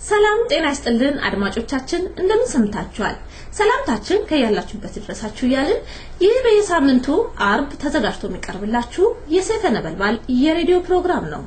ሰላም ጤና ይስጥልን አድማጮቻችን እንደምን ሰምታችኋል ሰላምታችን ከያላችሁበት ድረሳችሁ ያልን ይህ በየሳምንቱ አርብ ተዘጋጅቶ የሚቀርብላችሁ የሰይፈ ነበልባል የሬዲዮ ፕሮግራም ነው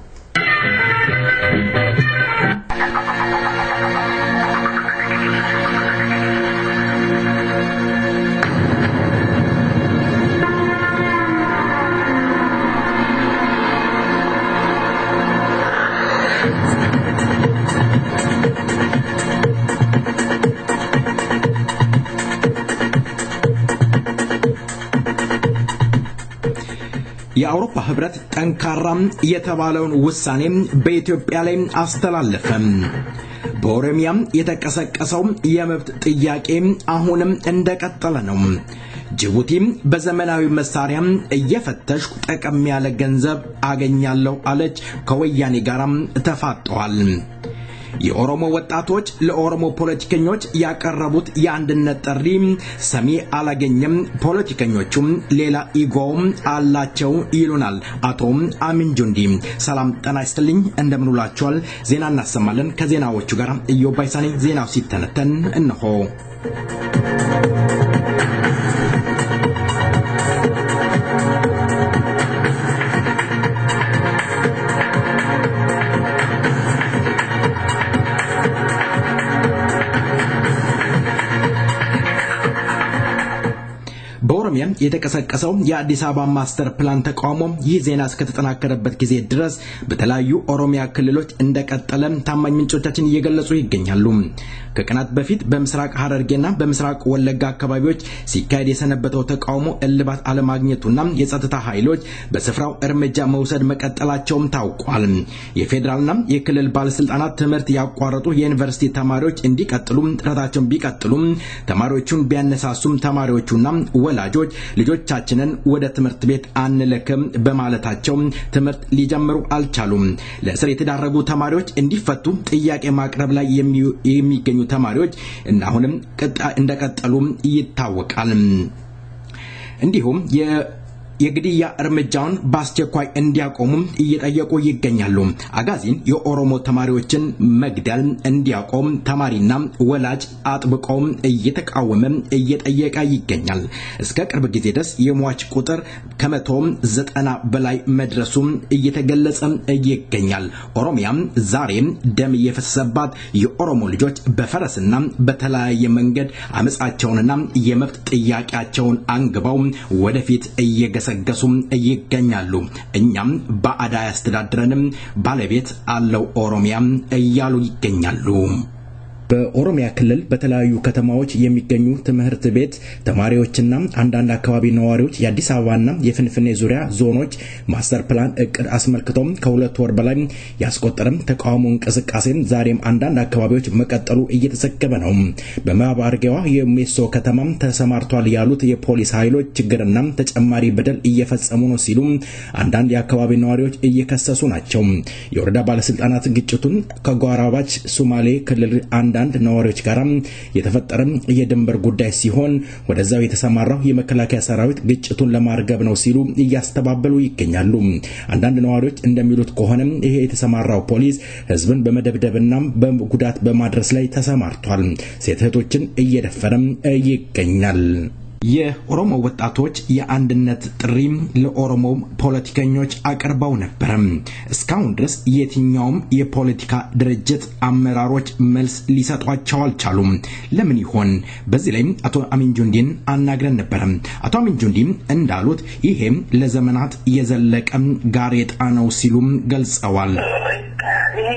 የአውሮፓ ህብረት ጠንካራም የተባለውን ውሳኔ በኢትዮጵያ ላይ አስተላለፈ በኦሮሚያም የተቀሰቀሰው የመብት ጥያቄ አሁንም እንደቀጠለ ነው ጅቡቲ በዘመናዊ መሳሪያ እየፈተሽ ጠቀም ያለ ገንዘብ አገኛለሁ አለች ከወያኔ ጋራም ተፋጠዋል የኦሮሞ ወጣቶች ለኦሮሞ ፖለቲከኞች ያቀረቡት የአንድነት ጥሪ ሰሚ አላገኘም ፖለቲከኞቹም ሌላ ኢጎም አላቸው ይሉናል አቶ አሚን ጁንዲ ሰላም ጤና ይስጥልኝ እንደምንውላችኋል ዜና እናሰማለን ከዜናዎቹ ጋር ኢዮባይሳኒ ዜናው ሲተነተን እንሆ በኦሮሚያ የተቀሰቀሰው የአዲስ አበባ ማስተር ፕላን ተቃውሞ ይህ ዜና እስከተጠናከረበት ጊዜ ድረስ በተለያዩ ኦሮሚያ ክልሎች እንደቀጠለ ታማኝ ምንጮቻችን እየገለጹ ይገኛሉ ከቀናት በፊት በምስራቅ ሐረርጌና በምስራቅ ወለጋ አካባቢዎች ሲካሄድ የሰነበተው ተቃውሞ እልባት አለማግኘቱና የጸጥታ ኃይሎች በስፍራው እርምጃ መውሰድ መቀጠላቸውም ታውቋል የፌደራልና የክልል ባለስልጣናት ትምህርት ያቋረጡ የዩኒቨርሲቲ ተማሪዎች እንዲቀጥሉ ጥረታቸውን ቢቀጥሉም ተማሪዎቹን ቢያነሳሱም ተማሪዎቹና ወላጆች ልጆቻችንን ወደ ትምህርት ቤት አንልክም በማለታቸው ትምህርት ሊጀምሩ አልቻሉም ለእስር የተዳረጉ ተማሪዎች እንዲፈቱ ጥያቄ ማቅረብ ላይ የሚገኙ ተማሪዎች አሁንም እንደቀጠሉ ይታወቃል እንዲሁም የግድያ እርምጃውን በአስቸኳይ እንዲያቆሙ እየጠየቁ ይገኛሉ አጋዚን የኦሮሞ ተማሪዎችን መግደል እንዲያቆም ተማሪና ወላጅ አጥብቀው እየተቃወመ እየጠየቀ ይገኛል እስከ ቅርብ ጊዜ ድረስ የሟች ቁጥር ከ190 በላይ መድረሱ እየተገለጸ ይገኛል ኦሮሚያም ዛሬም ደም እየፈሰሰባት የኦሮሞ ልጆች በፈረስና በተለያየ መንገድ አመጻቸውንና የመብት ጥያቄያቸውን አንግበው ወደፊት እየገሰገሱም ይገኛሉ እኛም ባዕዳ ያስተዳድረንም ባለቤት አለው ኦሮሚያ እያሉ ይገኛሉ በኦሮሚያ ክልል በተለያዩ ከተማዎች የሚገኙ ትምህርት ቤት ተማሪዎችና አንዳንድ አካባቢ ነዋሪዎች የአዲስ አበባና የፍንፍኔ ዙሪያ ዞኖች ማስተር ፕላን እቅድ አስመልክቶም ከሁለት ወር በላይ ያስቆጠረም ተቃውሞ እንቅስቃሴ ዛሬም አንዳንድ አካባቢዎች መቀጠሉ እየተዘገበ ነው በማባርጌዋ የሜሶ ከተማም ተሰማርቷል ያሉት የፖሊስ ኃይሎች ችግርና ተጨማሪ በደል እየፈጸሙ ነው ሲሉ አንዳንድ የአካባቢ ነዋሪዎች እየከሰሱ ናቸው የወረዳ ባለስልጣናት ግጭቱን ከጓራባች ሶማሌ ክልል አንዳንድ ነዋሪዎች ጋራም የተፈጠረም የድንበር ጉዳይ ሲሆን ወደዛው የተሰማራው የመከላከያ ሰራዊት ግጭቱን ለማርገብ ነው ሲሉ እያስተባበሉ ይገኛሉ አንዳንድ ነዋሪዎች እንደሚሉት ከሆነ ይሄ የተሰማራው ፖሊስ ህዝብን በመደብደብና በጉዳት በማድረስ ላይ ተሰማርቷል ሴት እህቶችን እየደፈረም ይገኛል የኦሮሞ ወጣቶች የአንድነት ጥሪ ለኦሮሞ ፖለቲከኞች አቀርበው ነበር እስካሁን ድረስ የትኛውም የፖለቲካ ድርጅት አመራሮች መልስ ሊሰጧቸው አልቻሉም ለምን ይሆን በዚህ ላይ አቶ አሚን ጁንዲን አናግረን ነበር አቶ አሚን ጁንዲ እንዳሉት ይሄም ለዘመናት የዘለቀ ጋሬጣ ነው ሲሉ ገልጸዋል ይሄ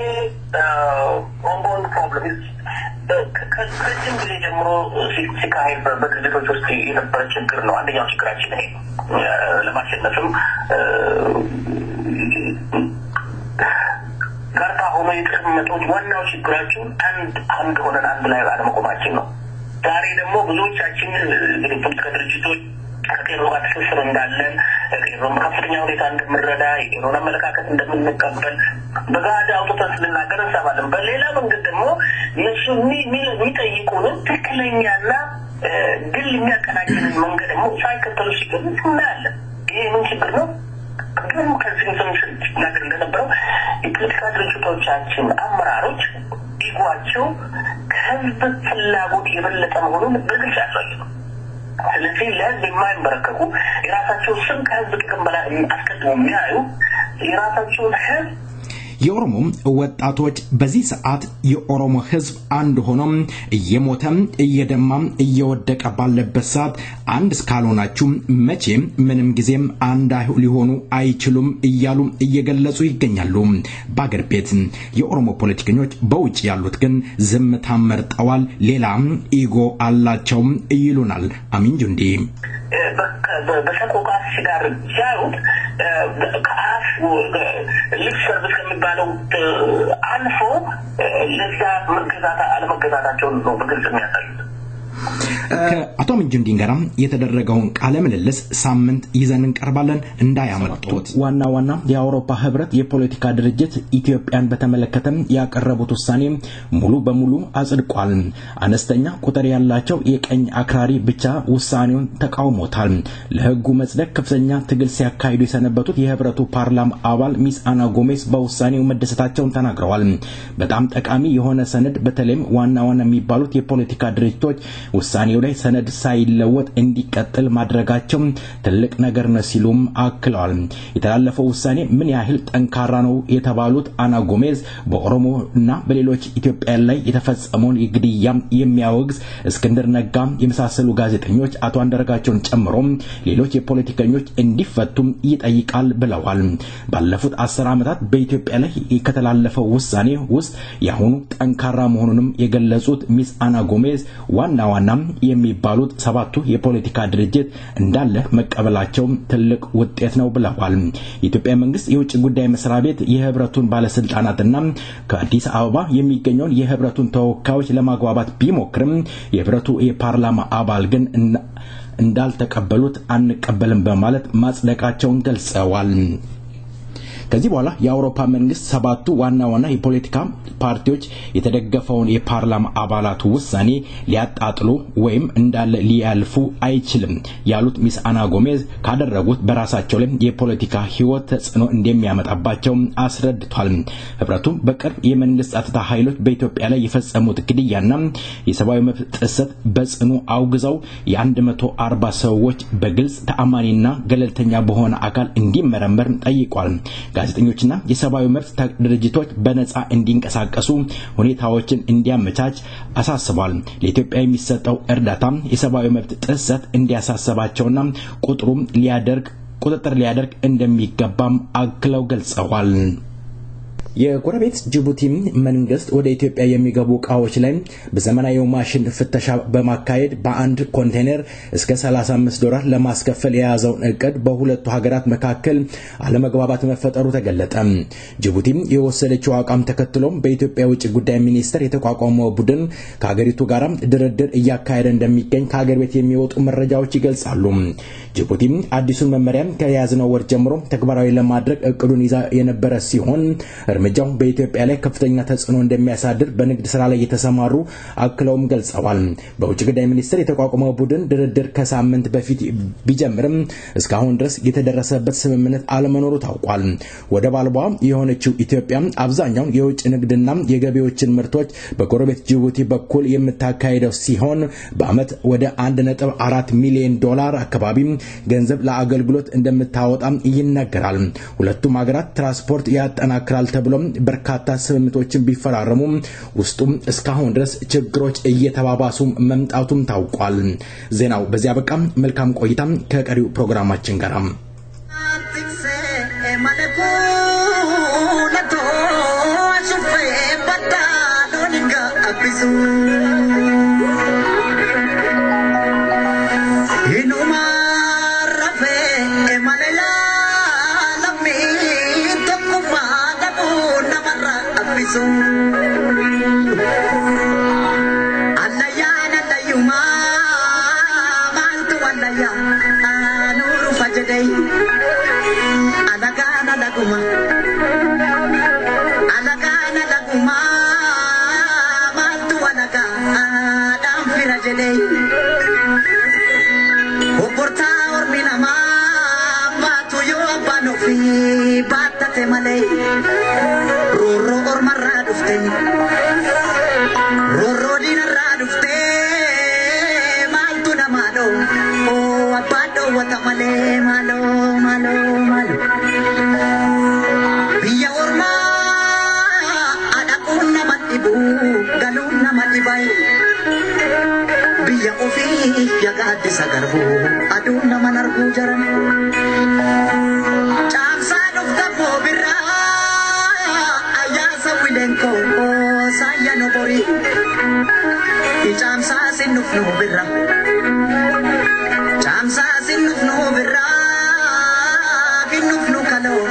ኦንጎን ፕሮብሌም ከዚህ ጊዜ ጀምሮ ሲካሄድ በድርጅቶች ውስጥ የነበረ ችግር ነው አንደኛው ችግራችን ይሄ ለማሸነፍም ጋርታ ሆኖ የተቀመጡት ዋናው ችግራችን አንድ ሆነን አንድ ላይ አለመቆማችን ነው ዛሬ ደግሞ ብዙዎቻችን የፖለቲካ ድርጅቶች ከቄሮ ጋር ትስስር እንዳለን ቄሮም ከፍተኛ ሁኔታ እንደምንረዳ የቄሮን አመለካከት እንደምንቀበል በጋዳ አውጥተን ስንናገር እንሰማለን በሌላ መንገድ ደግሞ እነሱ የሚጠይቁንን ትክክለኛና ድል የሚያቀናጅንን መንገድ ደግሞ ሳይከተሉ ሲገኙ እናያለን። ይሄ ምን ችግር ነው? ግን ከዚህ ነገር እንደነበረው የፖለቲካ ድርጅቶቻችን አመራሮች ኢጓቸው ከህዝብ ፍላጎት የበለጠ መሆኑን በግልጽ ያሳያሉ። ስለዚህ ለህዝብ የማይንበረከኩ የራሳቸው ስም ከህዝብ ጥቅም በላይ አስቀድሞ የሚያዩ የራሳቸውን ህዝብ የኦሮሞ ወጣቶች በዚህ ሰዓት የኦሮሞ ህዝብ አንድ ሆኖም እየሞተም እየደማም እየወደቀ ባለበት ሰዓት አንድ እስካልሆናችሁ መቼም ምንም ጊዜም አንድ ሊሆኑ አይችሉም እያሉ እየገለጹ ይገኛሉ። በአገር ቤት የኦሮሞ ፖለቲከኞች በውጭ ያሉት ግን ዝምታን መርጠዋል። ሌላ ኢጎ አላቸው ይሉናል አሚን ጁንዲ። በሰቆቃ ሲዳር ያዩት ከአፍ ልክ ሰርቪስ ከሚባለው አልፎ ለዛ መገዛት አለመገዛታቸውን ነው በግልጽ የሚያሳዩት። ከአቶ ምንጅንዲን ጋር የተደረገውን ቃለ ምልልስ ሳምንት ይዘን እንቀርባለን እንዳያመልጡት። ዋና የአውሮፓ ህብረት የፖለቲካ ድርጅት ኢትዮጵያን በተመለከተ ያቀረቡት ውሳኔ ሙሉ በሙሉ አጽድቋል። አነስተኛ ቁጥር ያላቸው የቀኝ አክራሪ ብቻ ውሳኔውን ተቃውሞታል። ለህጉ መጽደቅ ከፍተኛ ትግል ሲያካሂዱ የሰነበቱት የህብረቱ ፓርላማ አባል ሚስ አና ጎሜስ በውሳኔው መደሰታቸውን ተናግረዋል። በጣም ጠቃሚ የሆነ ሰነድ በተለይም ዋና የሚባሉት የፖለቲካ ድርጅቶች ውሳኔው ላይ ሰነድ ሳይለወጥ እንዲቀጥል ማድረጋቸው ትልቅ ነገር ነው ሲሉም አክለዋል። የተላለፈው ውሳኔ ምን ያህል ጠንካራ ነው የተባሉት አና ጎሜዝ በኦሮሞና በሌሎች ኢትዮጵያ ላይ የተፈጸመውን የግድያ የሚያወግዝ እስክንድር ነጋ የመሳሰሉ ጋዜጠኞች አቶ አንደርጋቸውን ጨምሮ ሌሎች የፖለቲከኞች እንዲፈቱም ይጠይቃል ብለዋል። ባለፉት 10 ዓመታት በኢትዮጵያ ላይ ከተላለፈው ውሳኔ ውስጥ ያሁኑ ጠንካራ መሆኑንም የገለጹት ሚስ አና ጎሜዝ ዋና የሚባሉት ሰባቱ የፖለቲካ ድርጅት እንዳለ መቀበላቸው ትልቅ ውጤት ነው ብለዋል። የኢትዮጵያ መንግስት የውጭ ጉዳይ መስሪያ ቤት የህብረቱን ባለስልጣናትና ከአዲስ አበባ የሚገኘውን የህብረቱን ተወካዮች ለማግባባት ቢሞክርም የህብረቱ የፓርላማ አባል ግን እንዳልተቀበሉት አንቀበልም በማለት ማጽደቃቸውን ገልጸዋል። ከዚህ በኋላ የአውሮፓ መንግስት ሰባቱ ዋና የፖለቲካ ፓርቲዎች የተደገፈውን የፓርላማ አባላት ውሳኔ ሊያጣጥሉ ወይም እንዳለ ሊያልፉ አይችልም ያሉት ሚስ አና ጎሜዝ ካደረጉት በራሳቸው ላይ የፖለቲካ ህይወት ተጽዕኖ እንደሚያመጣባቸው አስረድቷል። ህብረቱ በቅርብ የመንግስት ጸጥታ ኃይሎች በኢትዮጵያ ላይ የፈጸሙት ግድያና የሰብአዊ መብት ጥሰት በጽኑ አውግዘው የ140 ሰዎች በግልጽ ተአማኒና ገለልተኛ በሆነ አካል እንዲመረመር ጠይቋል። ጋዜጠኞችና የሰብአዊ መብት ድርጅቶች በነጻ እንዲንቀሳቀሱ ሁኔታዎችን እንዲያመቻች አሳስቧል። ለኢትዮጵያ የሚሰጠው እርዳታ የሰብአዊ መብት ጥሰት እንዲያሳስባቸውና ቁጥጥር ሊያደርግ እንደሚገባም አክለው ገልጸዋል። የጎረቤት ጅቡቲ መንግስት ወደ ኢትዮጵያ የሚገቡ ዕቃዎች ላይ በዘመናዊ ማሽን ፍተሻ በማካሄድ በአንድ ኮንቴነር እስከ $35 ለማስከፈል የያዘውን እቅድ በሁለቱ ሀገራት መካከል አለመግባባት መፈጠሩ ተገለጠ። ጅቡቲ የወሰደችው አቋም ተከትሎ በኢትዮጵያ ውጭ ጉዳይ ሚኒስቴር የተቋቋመው ቡድን ከሀገሪቱ ጋር ድርድር እያካሄደ እንደሚገኝ ከሀገር ቤት የሚወጡ መረጃዎች ይገልጻሉ። ጅቡቲ አዲሱን መመሪያ ከያዝነው ወር ጀምሮ ተግባራዊ ለማድረግ እቅዱን ይዛ የነበረ ሲሆን እርምጃው በኢትዮጵያ ላይ ከፍተኛ ተጽዕኖ እንደሚያሳድር በንግድ ስራ ላይ የተሰማሩ አክለውም ገልጸዋል። በውጭ ጉዳይ ሚኒስቴር የተቋቋመው ቡድን ድርድር ከሳምንት በፊት ቢጀምርም እስካሁን ድረስ የተደረሰበት ስምምነት አለመኖሩ ታውቋል። ወደብ አልባ የሆነችው ኢትዮጵያ አብዛኛው የውጭ ንግድና የገቢዎችን ምርቶች በጎረቤት ጅቡቲ በኩል የምታካሂደው ሲሆን በአመት ወደ $1.4 ሚሊዮን አካባቢ ገንዘብ ለአገልግሎት እንደምታወጣ ይነገራል። ሁለቱም ሀገራት ትራንስፖርት ያጠናክራል ተብሎ በርካታ ስምምነቶችን ቢፈራረሙ ውስጡም እስካሁን ድረስ ችግሮች እየተባባሱ መምጣቱም ታውቋል። ዜናው በዚያ በቃ። መልካም ቆይታ ከቀሪው ፕሮግራማችን ጋር። Today taate malee roorroo ormarraa dhufte roorroo diinarraa dhufte maaltu namaa dhoo oo abbaan dhoowwata malee maaloo biyya ormaa adhaquun nama dhibu galuun nama dhibayu biyya ofii yagaaddisa garbuu aduun nama narguu jaran caamsaa dhuftamoo birraa ayyaasa wilenko saayya nobori caamsaa sinnufnuu birraa caamsaa sinnufnuu birraa kinnufnu kaloo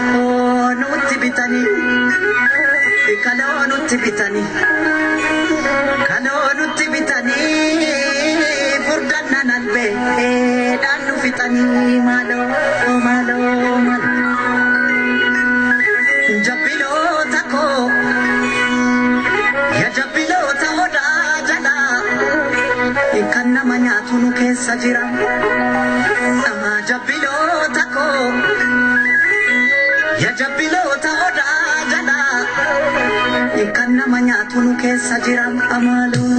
nutti bitanii kaloo nutti bitanii kaloo nutti bitanii furdanna nalbe dhannu fitanii maaloo jabbiloota koo ya jabbiloota odaa jala kan nama nyaatu nu keessa jira jabbiloota koo ya jabbiloota odaa jala kan nama nyaatu nu keessa jira maaloo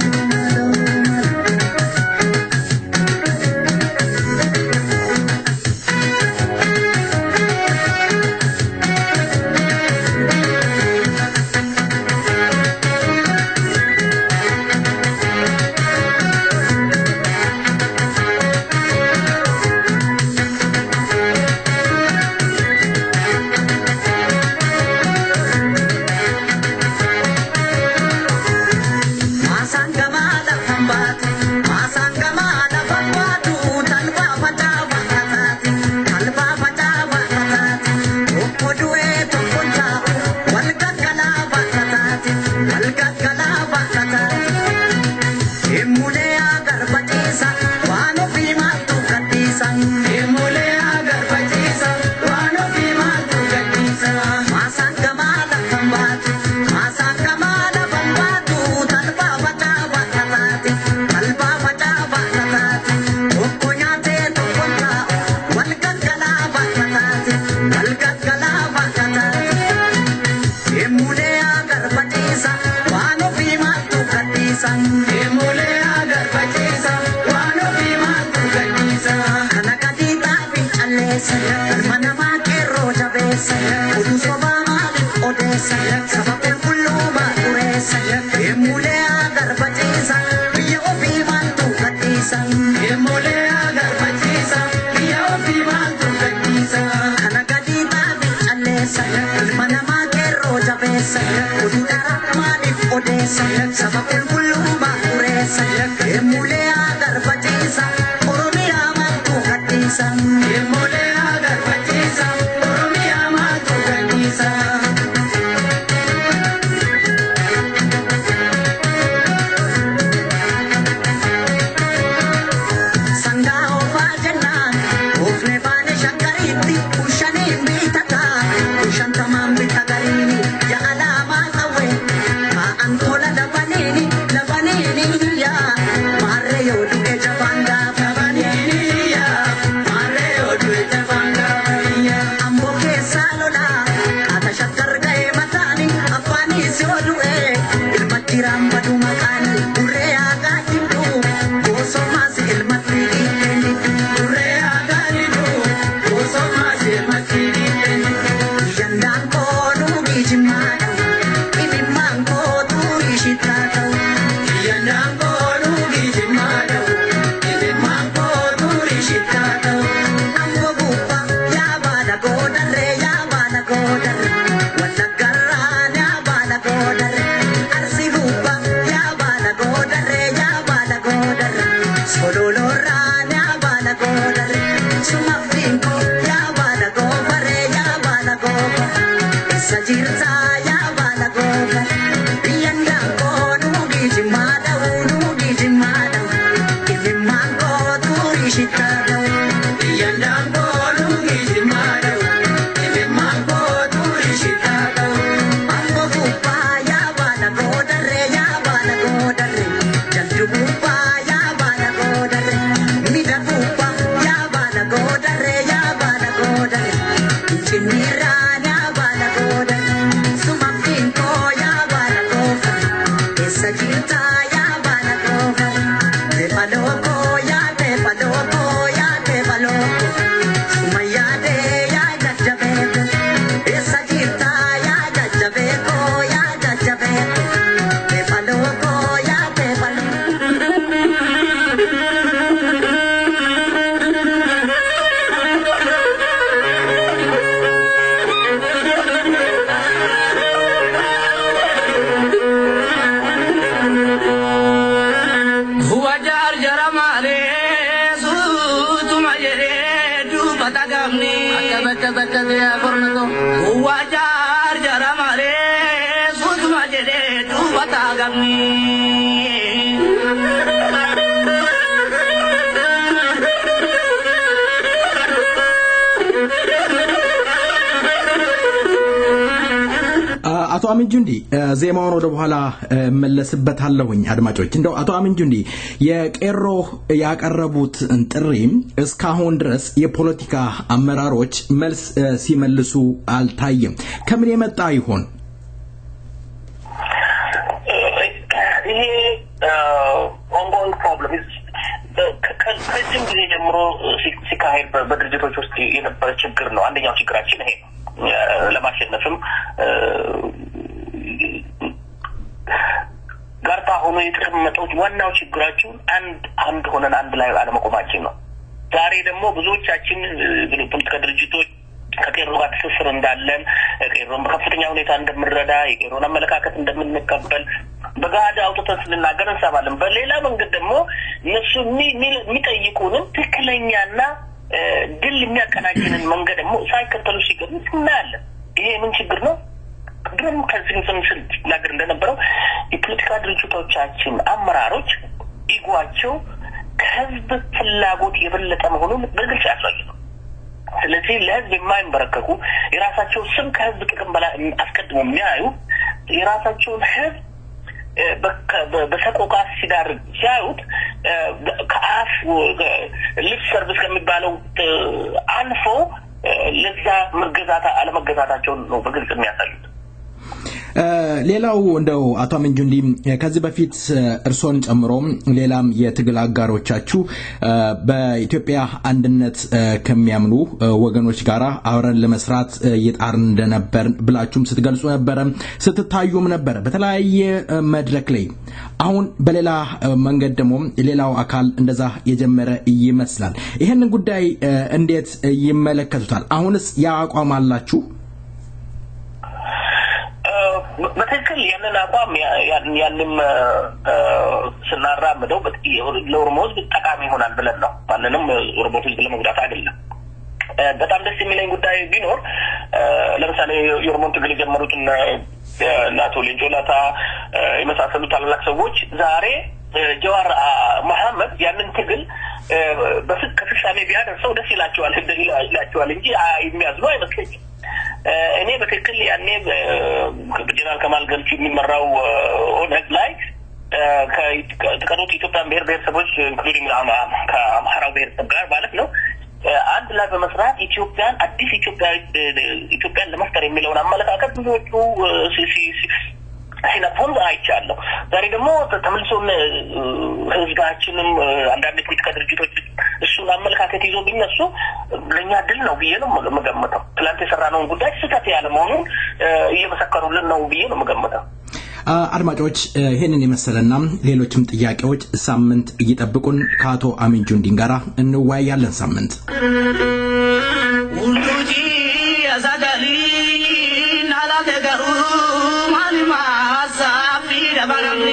Mirana bala gamni akka ya kornato wajar jaramare sudma jede tu bata gamni አቶ አሚን ጁንዲ ዜማውን ወደ በኋላ መለስበታለሁኝ አድማጮች እንደው አቶ አሚን ጁንዲ የቄሮ ያቀረቡት ጥሪ እስካሁን ድረስ የፖለቲካ አመራሮች መልስ ሲመልሱ አልታየም ከምን የመጣ ይሆን ይሄ ongoing problem is ከዚህ ጊዜ ጀምሮ ሲካሄድ በድርጅቶች ውስጥ የነበረ ችግር ነው አንደኛው ችግራችን ይሄ ለማሸነፍም ጋርታ ሆኖ የተቀመጡት ዋናው ችግራችን አንድ ሆነን አንድ ላይ አለመቆማችን ነው ዛሬ ደግሞ ብዙዎቻችን ፖለቲካ ድርጅቶች ከቄሮ ጋር ተሰስረን እንዳለን ቄሮን በከፍተኛ ሁኔታ እንደምንረዳ የቄሮን አመለካከት እንደምንቀበል በጋዳ አውጥተን ስንናገር እንሰማለን በሌላ መንገድ ደግሞ እነሱ የሚጠይቁንን ትክክለኛና ድል የሚያቀናጅንን መንገድ ደግሞ ሳይከተሉ ሲገኙ እናያለን ይሄ ምን ችግር ነው ግን ከዚህ ስንል ነገር እንደነበረው የፖለቲካ ድርጅቶቻችን አመራሮች ኢጓቸው ከህዝብ ፍላጎት የበለጠ መሆኑን በግልጽ ያሳያሉ ስለዚህ ለህዝብ የማይንበረከኩ የራሳቸው ስም ከህዝብ ጥቅም በላይ አስቀድሞ የሚያዩ የራሳቸውን ህዝብ በሰቆቃ ሲዳር ሲያዩት ከአፍ ልብ ሰርቪስ ከሚባለው አንፎ ለዛ አለመገዛታቸው ነው በግልጽ የሚያሳዩት ሌላው እንደው አቶ አሚን ጁንዲ ከዚህ በፊት እርሶን ጨምሮ ሌላም የትግል አጋሮቻችሁ በኢትዮጵያ አንድነት ከሚያምኑ ወገኖች ጋራ አብረን ለመስራት እየጣርን እንደነበር ብላችሁም ስትገልጹ ነበር ስትታዩም ነበር በተለያየ መድረክ ላይ አሁን በሌላ መንገድ ደግሞ ሌላው አካል እንደዛ የጀመረ ይመስላል ይሄንን ጉዳይ እንዴት ይመለከቱታል አሁንስ ያቋም አላችሁ በትክክል ያንን አቋም ያንም ስናራምደው ለኦሮሞዝ ጠቃሚ ይሆናል ብለን ነው ማንንም ኦሮሞዎች ለመጉዳት አይደለም በጣም ደስ የሚለኝ ጉዳይ ቢኖር ለምሳሌ የኦሮሞን ትግል የጀመሩትን ናቶ ሌንጆላታ የመሳሰሉት ታላላቅ ሰዎች ዛሬ ጀዋር መሐመድ ያንን ትግል በፍጻሜ ቢያደርሰው ደስ ይላቸዋል እንጂ የሚያዝኑ አይመስለኝም እኔ በትክክል ያኔ ጀነራል ከማል ገልቹ የሚመራው ኦነግ ላይ ከጥቀሩት ኢትዮጵያ ብሔረሰቦች ኢንክሉዲንግ ከአማራው ብሔረሰብ ጋር ማለት ነው አንድ ላይ በመስራት ኢትዮጵያን አዲስ ኢትዮጵያን ለመፍጠር የሚለውን አመለካከት ብዙዎቹ ሲነፉን አይቻለሁ ዛሬ ደግሞ ተመልሶም ህዝባችንም አንዳንድ ፖለቲካ ድርጅቶች እሱን አመለካከት ይዞ ቢነሱ ለኛ ድል ነው ብዬ ነው መገመተው ትላንት የሰራነውን ጉዳይ ስህተት ያለ መሆኑን እየመሰከሩልን ነው ብዬ ነው መገመተው አድማጮች ይሄንን የመሰለና ሌሎችም ጥያቄዎች ሳምንት እየጠብቁን ከአቶ አሚን ጁንዲን ጋራ እንወያያለን ሳምንት ውሉጂ አዛጋሊ ናላተጋሩ ማሊማ ሳፊ ደባራኒ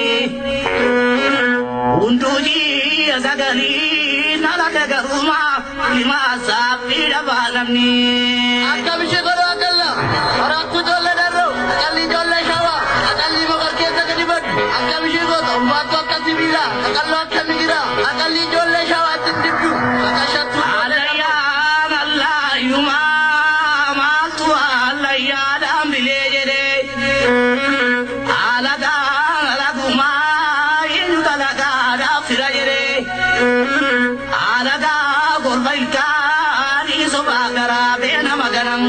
ውንዱጂ አዛጋሊ ናላተጋሩ ማሊማ ሳፊ ደባራኒ አካብሽ ጎራ አከላ አራቱ ዶለ ደሮ አቀሊ ዶለ ሻዋ አቀሊ መቀርኬተ ገዲበድ አካብሽ ጎራ ማቶ አከሲቢላ አቀሎ አከሚራ አቀሊ ዶለ ሻዋ ትንድዱ አካሸቱ አለያ አላዩማ ማልቱ አለያ ዳምቢሌ ጀዴ አላጋ አላጉማ ይንታላጋ ዳፍራ ጀዴ አላጋ ጎርባይልካ ሶባገራ ቤና መገናም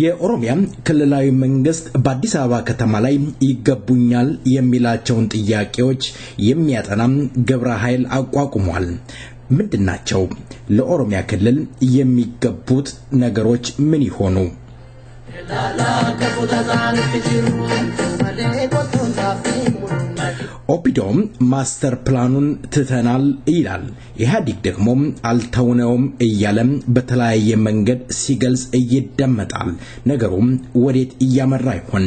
የኦሮሚያ ክልላዊ መንግስት በአዲስ አበባ ከተማ ላይ ይገቡኛል የሚላቸውን ጥያቄዎች የሚያጠና ግብረ ኃይል አቋቁሟል። ምንድናቸው? ለኦሮሚያ ክልል የሚገቡት ነገሮች ምን ይሆኑ? ኦፒዶም ማስተር ፕላኑን ትተናል ይላል። ኢህአዲግ ደግሞ አልተውነውም እያለም በተለያየ መንገድ ሲገልጽ ይደመጣል። ነገሩም ወዴት እያመራ ይሆን?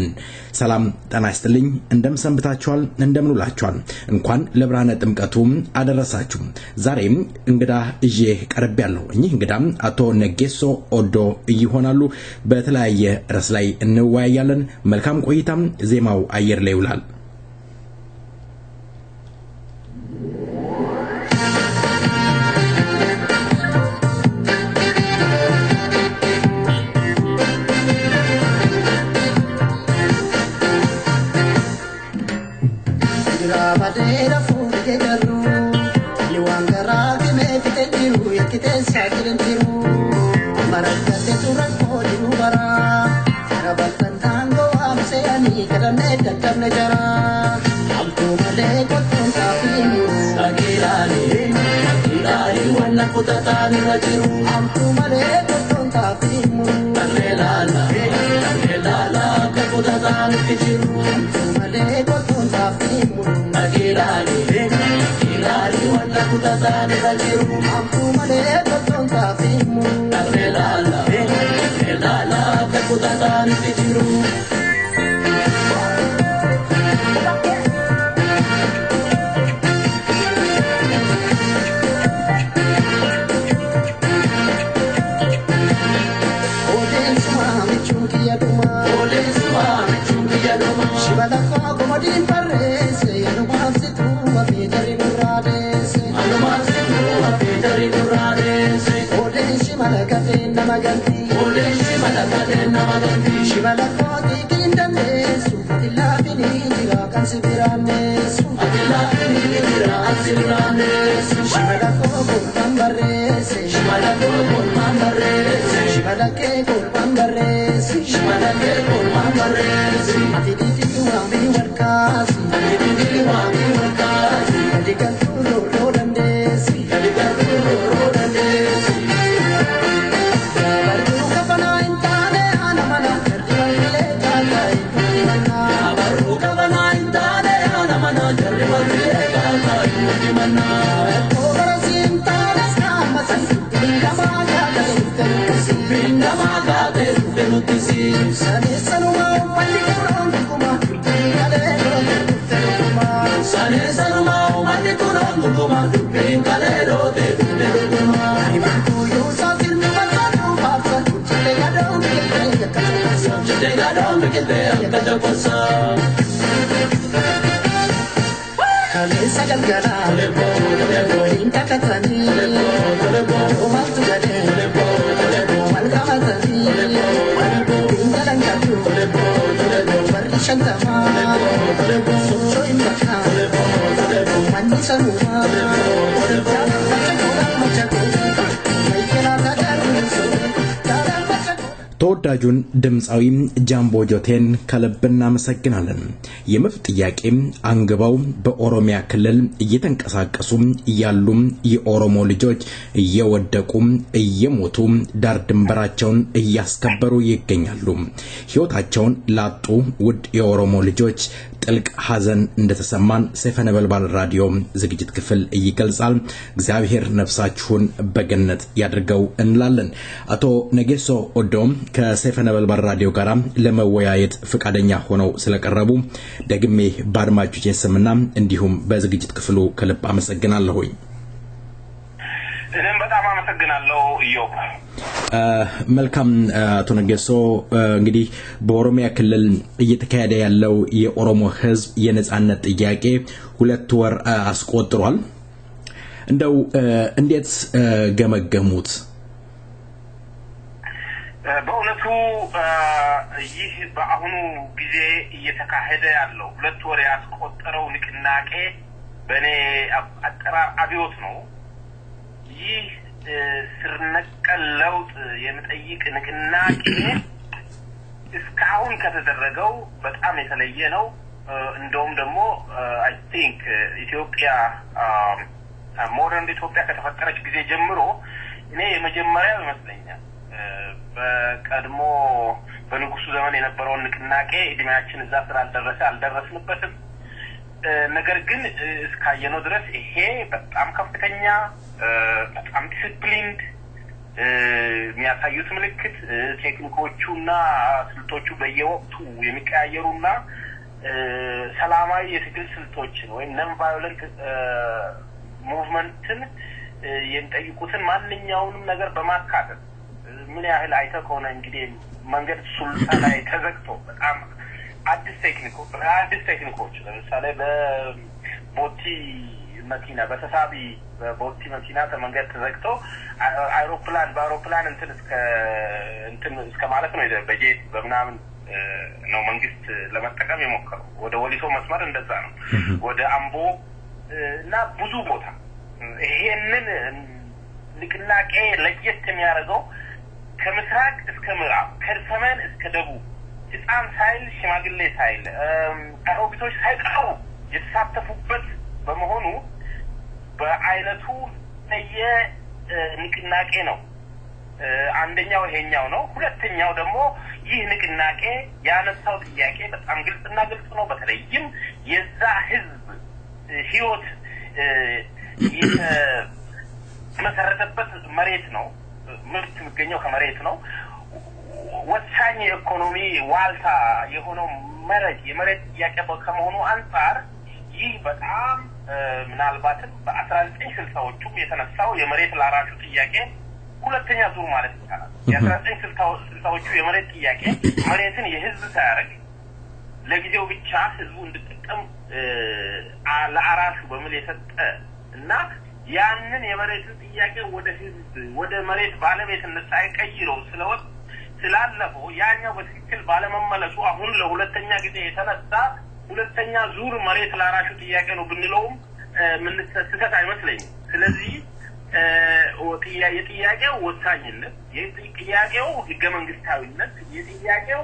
ሰላም ጤና ይስጥልኝ። እንደምሰንብታችኋል? እንደምንውላችኋል? እንኳን ለብርሃነ ጥምቀቱ አደረሳችሁ። ዛሬም እንግዳ እጄ ቀርቤያለሁ። እኚህ እንግዳም አቶ ነጌሶ ኦዶ ይሆናሉ። በተለያየ ርዕስ ላይ እንወያያለን። መልካም ቆይታም። ዜማው አየር ላይ ይውላል። ተወዳጁን ድምጻዊ ጃምቦ ጆቴን ከልብና መሰግናለን። የመብት ጥያቄ አንግባው በኦሮሚያ ክልል እየተንቀሳቀሱ ያሉ የኦሮሞ ልጆች እየወደቁ እየሞቱ ዳር ድንበራቸውን እያስከበሩ ይገኛሉ። ህይወታቸውን ላጡ ውድ የኦሮሞ ልጆች ጥልቅ ሐዘን እንደተሰማን ሰይፈ ነበልባል ራዲዮ ዝግጅት ክፍል ይገልጻል። እግዚአብሔር ነፍሳችሁን በገነት ያድርገው እንላለን። አቶ ነጌሶ ኦዶም ከሰይፈ ነበልባል ራዲዮ ጋር ለመወያየት ፈቃደኛ ሆነው ስለቀረቡ ደግሜ በአድማጮቼ ስምና እንዲሁም በዝግጅት ክፍሉ ከልብ አመሰግናለሁ። እኔም በጣም አመሰግናለሁ ኢዮብ። መልካም አቶ ነጌሶ፣ እንግዲህ በኦሮሚያ ክልል እየተካሄደ ያለው የኦሮሞ ህዝብ የነጻነት ጥያቄ 2 ወር አስቆጥሯል። እንደው እንዴት ገመገሙት? በእውነቱ ይህ በአሁኑ ጊዜ እየተካሄደ ያለው 2 ወር ያስቆጠረው ንቅናቄ በእኔ አጠራር አብዮት ነው። ይህ ስርነቀል ለውጥ የሚጠይቅ ንቅናቄ እስካሁን ከተደረገው በጣም የተለየ ነው። እንደውም ደግሞ አይ ቲንክ ኢትዮጵያ ሞደርን ኢትዮጵያ ከተፈጠረች ጊዜ ጀምሮ እኔ የመጀመሪያው ይመስለኛል። በቀድሞ በንጉሱ ዘመን የነበረውን ንቅናቄ እድሜያችን እዛ ስላልደረሰ አልደረስንበትም። ነገር ግን እስካየነው ድረስ ይሄ በጣም ከፍተኛ በጣም ዲሲፕሊንድ የሚያሳዩት ምልክት ቴክኒኮቹና ስልቶቹ በየወቅቱ የሚቀያየሩና ሰላማዊ የትግል ስልቶችን ወይም ነን ቫዮለንት ሙቭመንትን የሚጠይቁትን ማንኛውንም ነገር በማካተት ምን ያህል አይተህ ከሆነ እንግዲህ መንገድ ሱልጣ ላይ ተዘግቶ በጣም አዲስ ቴክኒኮች ለምሳሌ በቦቲ መኪና በተሳቢ በቦቲ መኪና ተመንገድ ተዘግቶ በአውሮፕላን እንትን እስከ ማለት ነው በጄት በምናምን ነው መንግስት ለመጠቀም የሞከረው። ወደ ወሊሶ መስመር እንደዛ ነው፣ ወደ አምቦ እና ብዙ ቦታ። ይሄንን ንቅናቄ ለየት የሚያደርገው ከምስራቅ እስከ ምዕራብ ከሰሜን እስከ ደቡብ ህፃን ሳይል ሽማግሌ ሳይል አሮጊቶች ሳይቀሩ የተሳተፉበት በመሆኑ በአይነቱ ንቅናቄ ነው። አንደኛው ይሄኛው ነው። ሁለተኛው ደግሞ ይህ ንቅናቄ ያነሳው ጥያቄ በጣም ግልጽ ነው። በተለይም የዛ ህዝብ ህይወት የተመሰረተበት መሬት ነው። ምርት የሚገኘው ከመሬት ነው። ወሳኝ የኢኮኖሚ ዋልታ የሆነው የመሬት ጥያቄ ከመሆኑ አንፃር ይህ በጣም ምናልባትም በ1960ዎቹም የተነሳው የመሬት ላራሹ ጥያቄ ሁለተኛ ዙር ማለት ይቻላል። የ1960ዎቹ የመሬት ጥያቄ መሬትን የህዝብ ሳያደርግ ለጊዜው ብቻ ህዝቡ እንዲጠቀም ለአራሹ በሚል የሰጠ እና ያንን የመሬትን ጥያቄ ወደ ህዝብ ወደ መሬት ባለቤትነት ሳይቀይረው ስላለፈው ያኛው በትክክል ባለመመለሱ አሁን ለሁለተኛ ጊዜ የተነሳ ሁለተኛ ዙር መሬት ላራሹ ጥያቄ ነው ብንለውም ምን ተሰጣ አይመስለኝም። ስለዚህ የጥያቄው ወሳኝነት፣ የጥያቄው ህገ መንግስታዊነት፣ የጥያቄው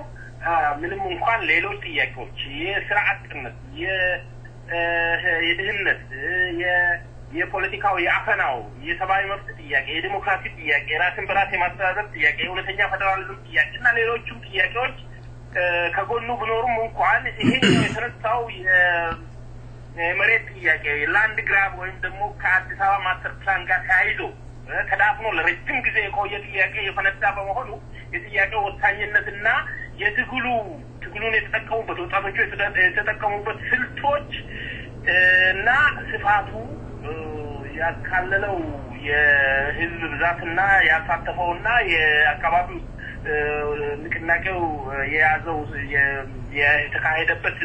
ምንም እንኳን ሌሎች ጥያቄዎች የሥራ አጥነት፣ የድህነት፣ የፖለቲካው የአፈናው የሰብአዊ መብት ጥያቄ፣ የዲሞክራሲ ጥያቄ፣ ራስን በራስ የማስተዳደር ጥያቄ፣ የእውነተኛ ፌደራሊዝም ጥያቄና ሌሎችም ጥያቄዎች ከጎኑ ቢኖሩም እንኳን ይሄ የተነሳው የመሬት ጥያቄ ላንድ ግራብ ወይም ደግሞ ከአዲስ አበባ ማስተር ፕላን ጋር ተያይዞ ተዳፍኖ ለረጅም ጊዜ የቆየ ጥያቄ የፈነዳ በመሆኑ የጥያቄው ወሳኝነትና ትግሉን የተጠቀሙበት ወጣቶቹ የተጠቀሙበት ስልቶች እና ስፋቱ ያካለለው የህዝብ ብዛትና ያሳተፈውና የአካባቢው ንቅናቄው የያዘው የተካሄደበት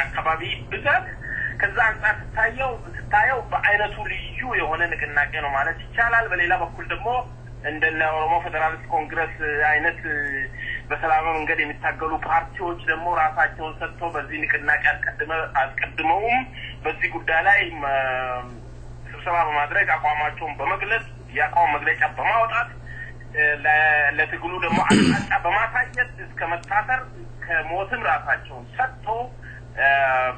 አካባቢ ብዛት ከዛ አንፃር ስታየው በአይነቱ ልዩ የሆነ ንቅናቄ ነው ማለት ይቻላል። በሌላ በኩል ደግሞ እንደነ ኦሮሞ ፌደራሊስት ኮንግረስ አይነት በሰላማዊ መንገድ የሚታገሉ ፓርቲዎች ደግሞ ራሳቸውን ሰጥተው በዚህ ንቅናቄ አስቀድመውም በዚህ ጉዳይ ላይ ስብሰባ በማድረግ አቋማቸውን በመግለጽ የአቋም መግለጫ በማውጣት ለትግሉ ደግሞ አቅጣጫ በማሳየት እስከ መታሰር ከሞትም ራሳቸውን ሰጥተው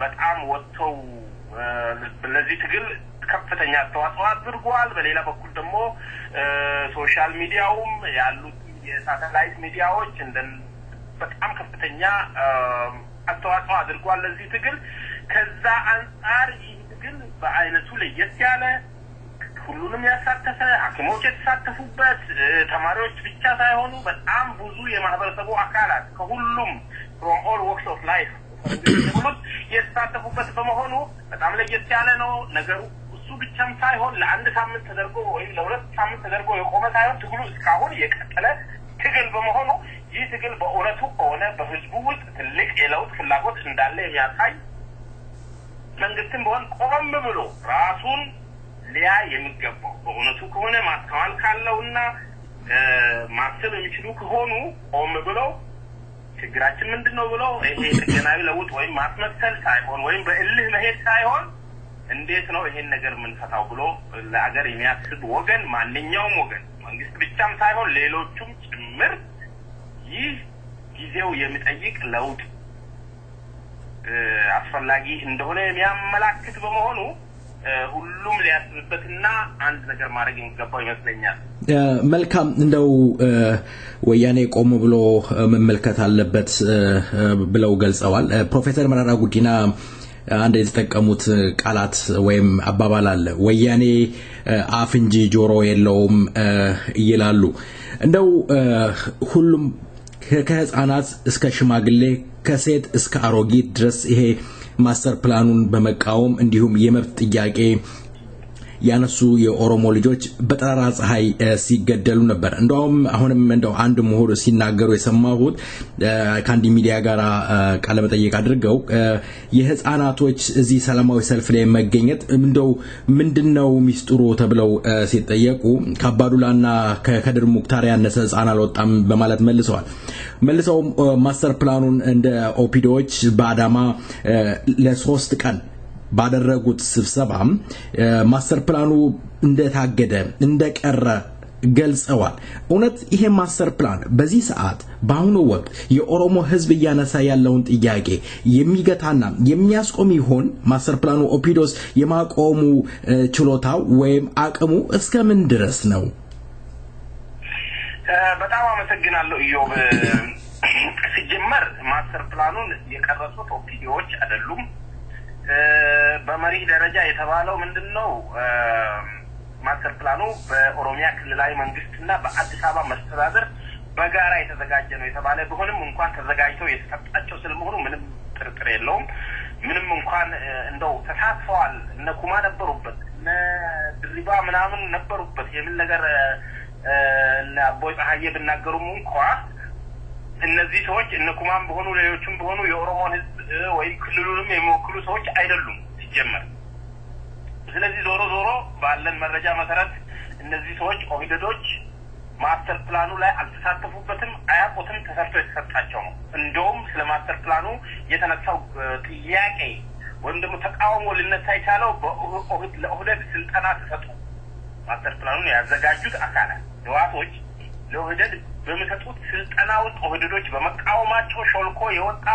በጣም ወጥተው ለዚህ ትግል ከፍተኛ አስተዋጽኦ አድርጓል። በሌላ በኩል ደግሞ ሶሻል ሚዲያውም ያሉት የሳተላይት ሚዲያዎች በጣም ከፍተኛ አስተዋጽኦ አድርጓል ለዚህ ትግል ከዛ አንፃር ይህ ትግል በአይነቱ ለየት ያለ ሁሉንም ያሳተፈ ሐኪሞች የተሳተፉበት ተማሪዎች ብቻ ሳይሆኑ በጣም ብዙ የማህበረሰቡ አካላት ከሁሉም from all walks of life የተሳተፉበት በመሆኑ በጣም ለየት ያለ ነው ነገሩ እሱ ብቻም ሳይሆን ለአንድ ሳምንት ተደርጎ ወይ ለሁለት ሳምንት ተደርጎ የቆመ ሳይሆን ትግሉ እስካሁን የቀጠለ ትግል በመሆኑ ይህ ትግል በእውነቱ ከሆነ በህዝቡ ውስጥ ትልቅ የለውጥ ፍላጎት እንዳለ የሚያሳይ መንግስትም ቢሆን ቆም ብሎ ራሱን ሊያ የሚገባው በእውነቱ ከሆነ ማስተዋል ካለውና ማሰብ የሚችሉ ከሆኑ ቆም ብለው ችግራችን ምንድነው ብለው ይሄ ጥገናዊ ለውጥ ወይም ማስመሰል ሳይሆን ወይም በእልህ መሄድ ሳይሆን እንዴት ነው ይሄን ነገር ምንፈታው ብሎ ለሀገር የሚያስብ ወገን ማንኛውም ወገን መንግስት ብቻም ሳይሆን ሌሎችም ጭምር ይህ ጊዜው የሚጠይቅ ለውጥ አስፈላጊ እንደሆነ የሚያመላክት በመሆኑ ሁሉም ሊያስብበትና አንድ ነገር ማድረግ የሚገባው ይመስለኛል መልካም እንደው ወያኔ ቆም ብሎ መመልከት አለበት ብለው ገልጸዋል ፕሮፌሰር መራራ ጉዲና አንድ የተጠቀሙት ቃላት ወይም አባባል አለ ወያኔ አፍ እንጂ ጆሮ የለውም ይላሉ እንደው ሁሉም ከህፃናት እስከ ሽማግሌ ከሴት እስከ አሮጊት ድረስ ይሄ ማስተር ፕላኑን በመቃወም እንዲሁም የመብት ጥያቄ ያነሱ የኦሮሞ ልጆች በጠራራ ፀሐይ ሲገደሉ ነበር እንደውም አሁንም እንደው አንድ ምሁር ሲናገሩ የሰማሁት ካንዲ ሚዲያ ጋር ቃለ መጠይቅ አድርገው የህፃናቶች እዚህ ሰላማዊ ሰልፍ ላይ መገኘት እንደው ምንድነው ሚስጥሩ ተብለው ሲጠየቁ ካባዱላና ከከድር ሙክታር ያነሰ ህፃን አልወጣም በማለት መልሰው ማስተር ፕላኑን እንደ ኦፒዲዎች በአዳማ ለ3 ቀን ባደረጉት ስብሰባ ማስተር ፕላኑ እንደታገደ እንደቀረ ገልጸዋል እውነት ይሄ ማስተር ፕላን በዚህ ሰዓት በአሁኑ ወቅት የኦሮሞ ህዝብ ያነሳ ያለውን ጥያቄ የሚገታና የሚያስቆም ይሆን ማስተር ፕላኑ ኦፒዲዮስ የማቆሙ ችሎታው ወይም አቅሙ እስከምን ድረስ ነው በጣም አመሰግናለሁ ኢዮብ ሲጀመር ማስተር ፕላኑን የቀረጹት ኦፒዲዎች አይደሉም በመሪ ደረጃ የተባለው ምንድነው ማስተር ፕላኑ በኦሮሚያ ክልላዊ መንግስትና በአዲስ አበባ መስተዳድር በጋራ የተዘጋጀ ነው የተባለ ቢሆንም እንኳን ተዘጋጅተው የተሰጣቸው ስለመሆኑ ምንም ጥርጥር የለውም ምንም እንኳን እንደው ተሳትፈዋል እነ ኩማ ነበሩበት እነ ድሪባ ምናምን ነበሩበት የምን ነገር እነ አቦይ ፀሐዬ ብናገሩም እንኳን እነዚህ ሰዎች እነ ኩማም በሆኑ ሌሎችም በሆኑ የኦሮሞን ህዝብ ወይ ክልሉንም የሚወክሉ ሰዎች አይደሉም ሲጀመር ስለዚህ ዞሮ ባለን መረጃ መሰረት እነዚህ ሰዎች ኦህዴዶች ማስተር ፕላኑ ላይ አልተሳተፉበትም አያቆትም ተሰርቶ የተሰጣቸው ነው እንደውም ስለ ማስተር ፕላኑ የተነሳው ጥያቄ ወይም ደግሞ ተቃውሞ ሊነሳ የቻለው ለኦህዴድ ስልጠና ተሰጡ ማስተር ፕላኑን ያዘጋጁት አካላት ህዋቶች ለኦህዴድ በመሰጡት ስልጠና ውስጥ ኦህዴዶች በመቃወማቸው ሾልኮ የወጣ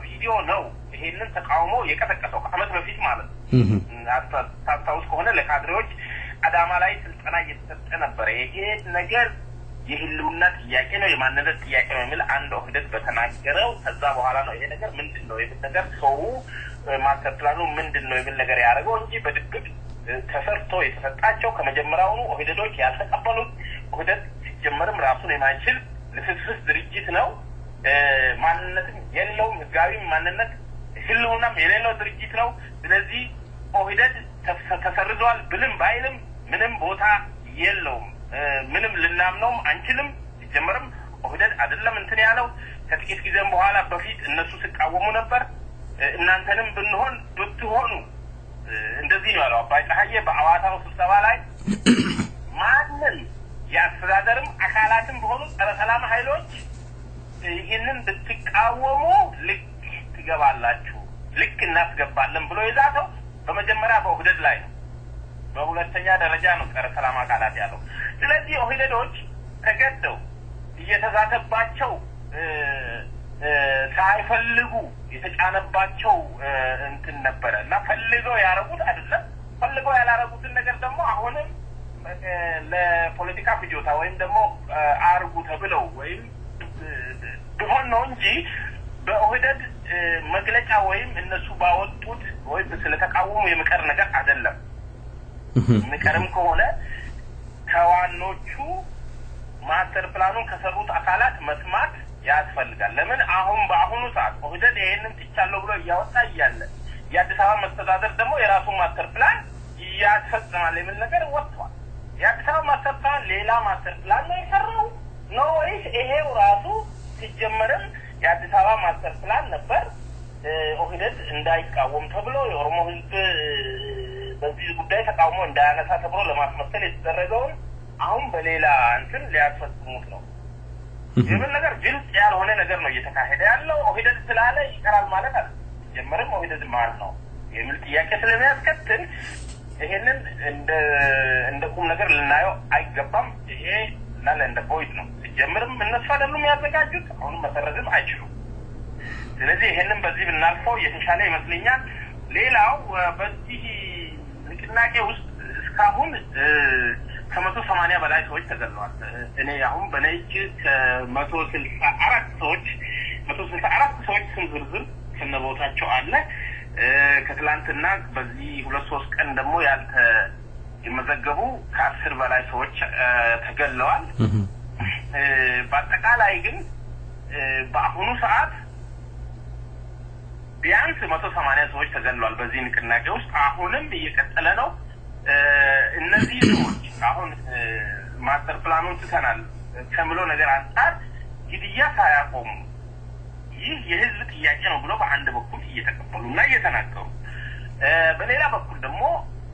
ቪዲዮ ነው ይሄንን ተቃውሞ የቀሰቀሰው ከአመት በፊት ማለት ነው ታስታውስ ከሆነ ለካድሬዎች አዳማ ላይ ስልጠና እየተሰጠ ነበር ይሄ ነገር የህልውና ጥያቄ ነው የማንነት ጥያቄ ነው የሚል አንድ ኦህዴድ በተናገረው ከዛ በኋላ ነው ይሄ ነገር ምንድነው ይሄ ነገር ሰው ማስተር ፕላኑ ምንድነው የሚል ነገር ያደረገው እንጂ በድግግ ተሰርቶ የተሰጣቸው ከመጀመሪያው ኦህዴዶች ያልተቀበሉት ኦህዴድ ሲጀመርም ራሱን የማይችል ለፍስፍስ ድርጅት ነው ማንነትም የለውም ህጋዊ ማንነት ህልውናም የሌለው ድርጅት ነው ስለዚህ ኦህዴድ ተሰርዟል ብልም ባይልም ምንም ቦታ የለውም ምንም ልናምነውም አንችልም ሲጀመርም ኦህዴድ አይደለም እንትን ያለው ከጥቂት ጊዜም በኋላ በፊት እነሱ ሲቃወሙ ነበር እናንተንም ብትሆኑ እንደዚህ ነው ያለው አባይ ፀሐዬ በአዋሳው ስብሰባ ላይ ማንንም ያስተዳደርም አካላትም በሆኑ ጸረ ሰላም ኃይሎች ይህንን ብትቃወሙ ልክ ትገባላችሁ ልክ እናስገባለን ብሎ ይዛተው በመጀመሪያ በኦህዴድ ላይ ነው በሁለተኛ ደረጃ ነው ጸረ ሰላም አካላት ያለው ስለዚህ ኦህዴዶች ተገደው እየተዛተባቸው ሳይፈልጉ የተጫነባቸው እንትን ነበርና ፈልገው ያረጉት አይደለም ፈልገው ያላረጉትን ነገር ደግሞ አሁንም ለፖለቲካ ፍጆታ ወይም ደግሞ አርጉ ተብለው ወይም ቢሆን ነው እንጂ በኦህደድ መግለጫ ወይም እነሱ ባወጡት ወይ ስለተቃወሙ የመቀር ነገር አይደለም ምከረም ከሆነ ከዋኖቹ ማስተር ፕላኑን ከሰሩት አካላት መስማት ያስፈልጋል ለምን አሁን በአሁኑ ሰዓት ኦህደድ ይሄንን ትቻለው ብሎ ያወጣ ይያለ የአዲስ አበባ መስተዳደር ደግሞ የራሱ ማስተር ፕላን ያስፈጽማል የሚል ነገር ወጥቷል የአዲስ አበባ ማስተር ፕላን ሌላ ማስተር ፕላን ነው የሰራው ነው ወይስ ይሄው ራሱ ሲጀመርም የአዲስ አበባ ማስተር ፕላን ነበር ኦህደድ እንዳይቃወም ተብሎ የኦሮሞ ህዝብ በዚህ ጉዳይ ተቃውሞ እንዳያነሳ ተብሎ ለማስመሰል የተደረገውን አሁን በሌላ እንትን ሊያስፈጽሙት ነው የምን ነገር ግልጽ ያልሆነ ነገር ነው እየተካሄደ ያለው ኦህደድ ስላለ ይቀራል ማለት አይደለም ጀመረም ኦህደድ ማለት ነው የሚል ጥያቄ ስለሚያስከትል ይሄንን እንደ ቁም ነገር ልናየው አይገባም ይሄ ላለ እንደ ፖይንት ነው ጀመረም እነሱ አይደሉም ያዘጋጁት አሁን መሰረዝም አይችሉም ስለዚህ ይሄንን በዚህ ብናልፈው የተሻለ ይመስለኛል ሌላው በዚህ ንቅናቄ ውስጥ እስካሁን ከ180 በላይ ሰዎች ተገለዋል እኔ አሁን በነጭ ከ164 ሰዎች ስም ዝርዝር ከነቦታቸው አለ ከትላንትና በዚህ 2-3 ቀን ደግሞ ያልተ የመዘገቡ ከ10 በላይ ሰዎች ተገለዋል በአጠቃላይ ግን በአሁኑ ሰዓት ቢያንስ 180 ሰዎች ተገለዋል በዚህ ንቅናቄ ውስጥ አሁንም እየቀጠለ ነው እነዚህ ሰዎች አሁን ማስተር ፕላኑን ተከናል ከመሎ ነገር አንፃር ግድያ ሳያቆሙ ይህ የህዝብ ጥያቄ ነው ብሎ በአንድ በኩል እየተቀበሉና እየተናገሩ በሌላ በኩል ደግሞ